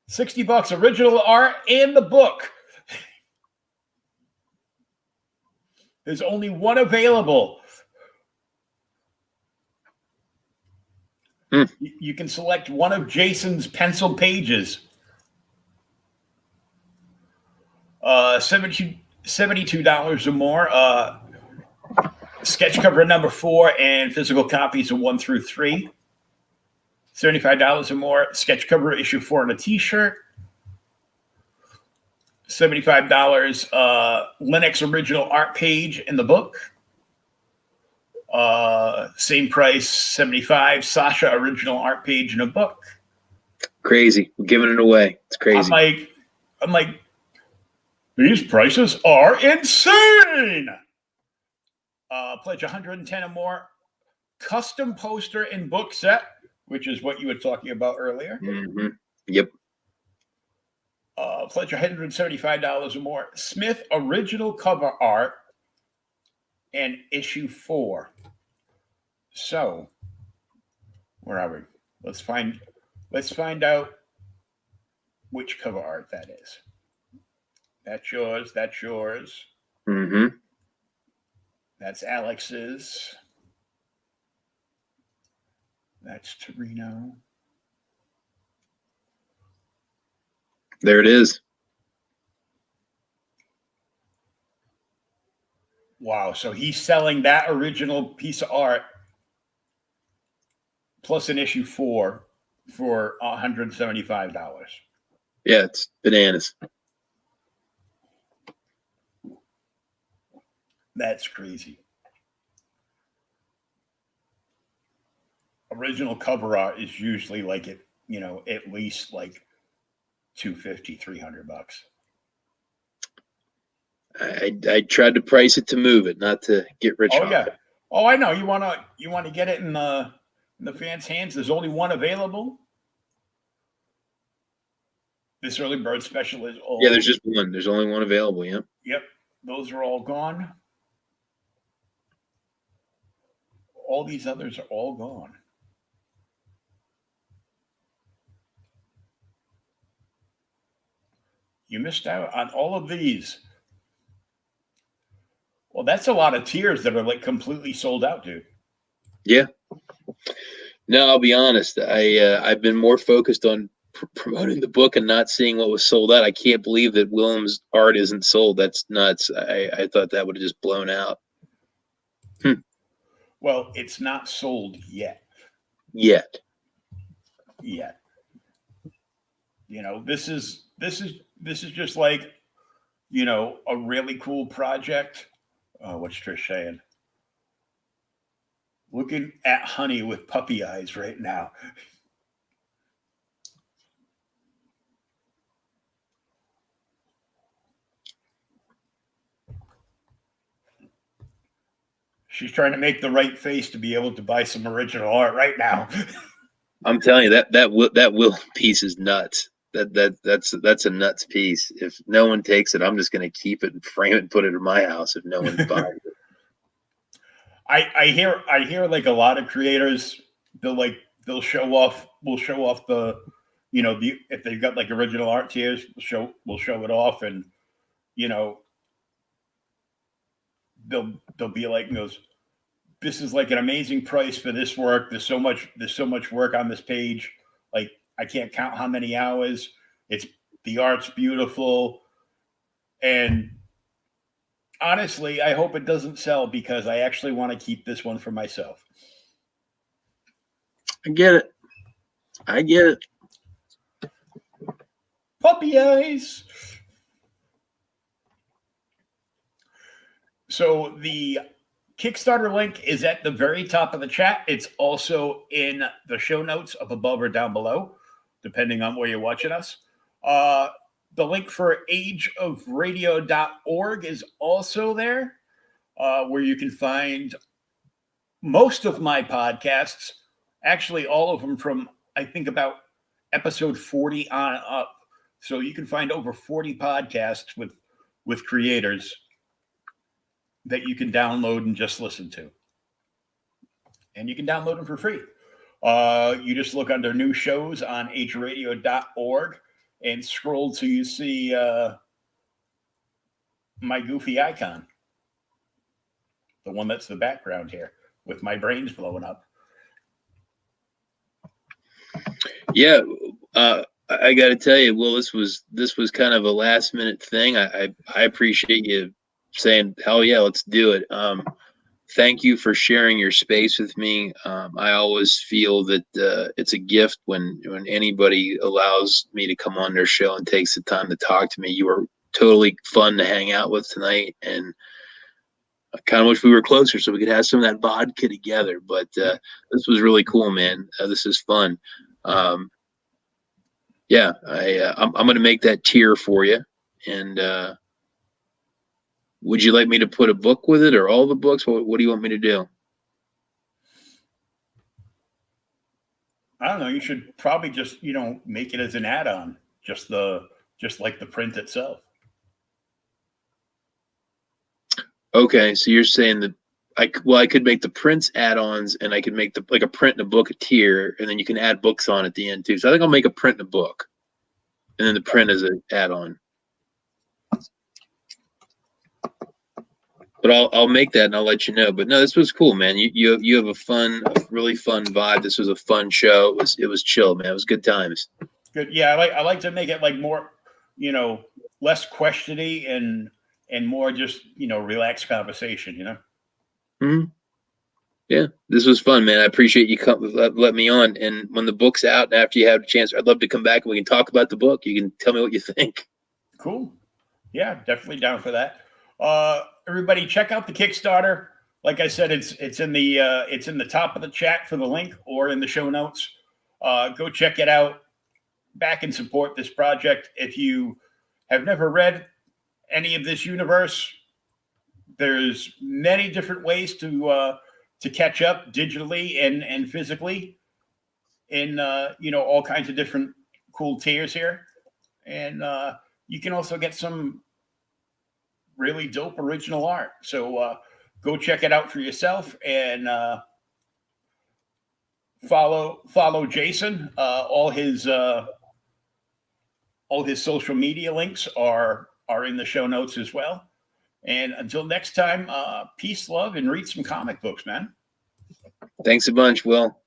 $60, original art and the book. There's only one available. You can select one of Jason's pencil pages. $72 or more. Sketch cover number 4 and physical copies of 1 through 3. $75 or more. Sketch cover issue 4 and a T-shirt. $75. Lenox original art page in the book. Same price, $75. Sasha original art page in a book. Crazy. We're giving it away. It's crazy. I'm like, these prices are insane. Pledge 110 or more. Custom poster and book set, which is what you were talking about earlier. Mm-hmm. Yep. Pledge $175 or more. Smith original cover art and issue 4. So, where are we? Let's find out which cover art that is. That's yours. That's yours. Mm-hmm. That's Alex's. That's Torino. There it is. Wow. So he's selling that original piece of art plus an issue 4 for $175. Yeah, it's bananas. That's crazy. Original cover art is usually like at least like $250, $300. I tried to price it to move it, not to get rich. Oh yeah. Oh, I know. You wanna get it in the fans' hands. There's only one available. This early bird special is all. Yeah, there's just one. There's only one available. Yeah. Yep. Those are all gone. All these others are all gone. You missed out on all of these. Well, that's a lot of tiers that are like completely sold out, dude. Yeah. No, I'll be honest. I've been more focused on promoting the book and not seeing what was sold out. I can't believe that Willem's art isn't sold. That's nuts. I thought that would have just blown out. Well, it's not sold yet. Yet. This is just like, a really cool project. What's Trish saying? looking at Honey with puppy eyes right now. She's trying to make the right face to be able to buy some original art right now. I'm telling you, that will piece is nuts. That's a nuts piece. If no one takes it, I'm just going to keep it and frame it and put it in my house if no one buys it. I hear like a lot of creators, they'll show off the, if they've got like original art tiers, we'll show it off, and they'll be like, this is like an amazing price for this work. There's so much work on this page. Like, I can't count how many hours. The art's beautiful. And honestly, I hope it doesn't sell, because I actually want to keep this one for myself. I get it. Puppy eyes. So the Kickstarter link is at the very top of the chat. It's also in the show notes up above or down below, depending on where you're watching us. The link for ageofradio.org is also there, where you can find most of my podcasts, actually all of them from, I think, about episode 40 on up. So you can find over 40 podcasts with creators that you can download and just listen to. And you can download them for free. You just look under new shows on ageradio.org and scroll till you see my goofy icon. The one that's the background here with my brains blowing up. Yeah. I got to tell you, Will, this was kind of a last minute thing. I appreciate you saying, hell yeah, let's do it. Thank you for sharing your space with me. I always feel that it's a gift when anybody allows me to come on their show and takes the time to talk to me. You were totally fun to hang out with tonight, and I kind of wish we were closer so we could have some of that vodka together. But this was really cool, man. This is fun. Yeah, I'm going to make that tier for you, and would you like me to put a book with it, or all the books? What do you want me to do? I don't know. You should probably just, make it as an add-on, just like the print itself. Okay, so you're saying that I could make the prints add-ons, and I could make like a print and a book a tier, and then you can add books on at the end too. So I think I'll make a print and a book, and then the print is an add-on. But I'll make that and I'll let you know. But no, this was cool, man. You have a really fun vibe. This was a fun show. It was chill, man. It was good times. Good. Yeah, I like to make it like more, less questiony and more just, relaxed conversation, Mm-hmm. Yeah, this was fun, man. I appreciate you let me on. And when the book's out and after you have a chance, I'd love to come back and we can talk about the book. You can tell me what you think. Cool. Yeah, definitely down for that. Everybody check out the Kickstarter. Like I said, it's in the top of the chat for the link, or in the show notes. Go check it out. Back and support this project. If you have never read any of this universe, there's many different ways to catch up digitally and physically in all kinds of different cool tiers here. And you can also get some really dope original art. So go check it out for yourself, and follow Jason. All his social media links are in the show notes as well. And until next time, peace, love, and read some comic books, man. Thanks a bunch, Will.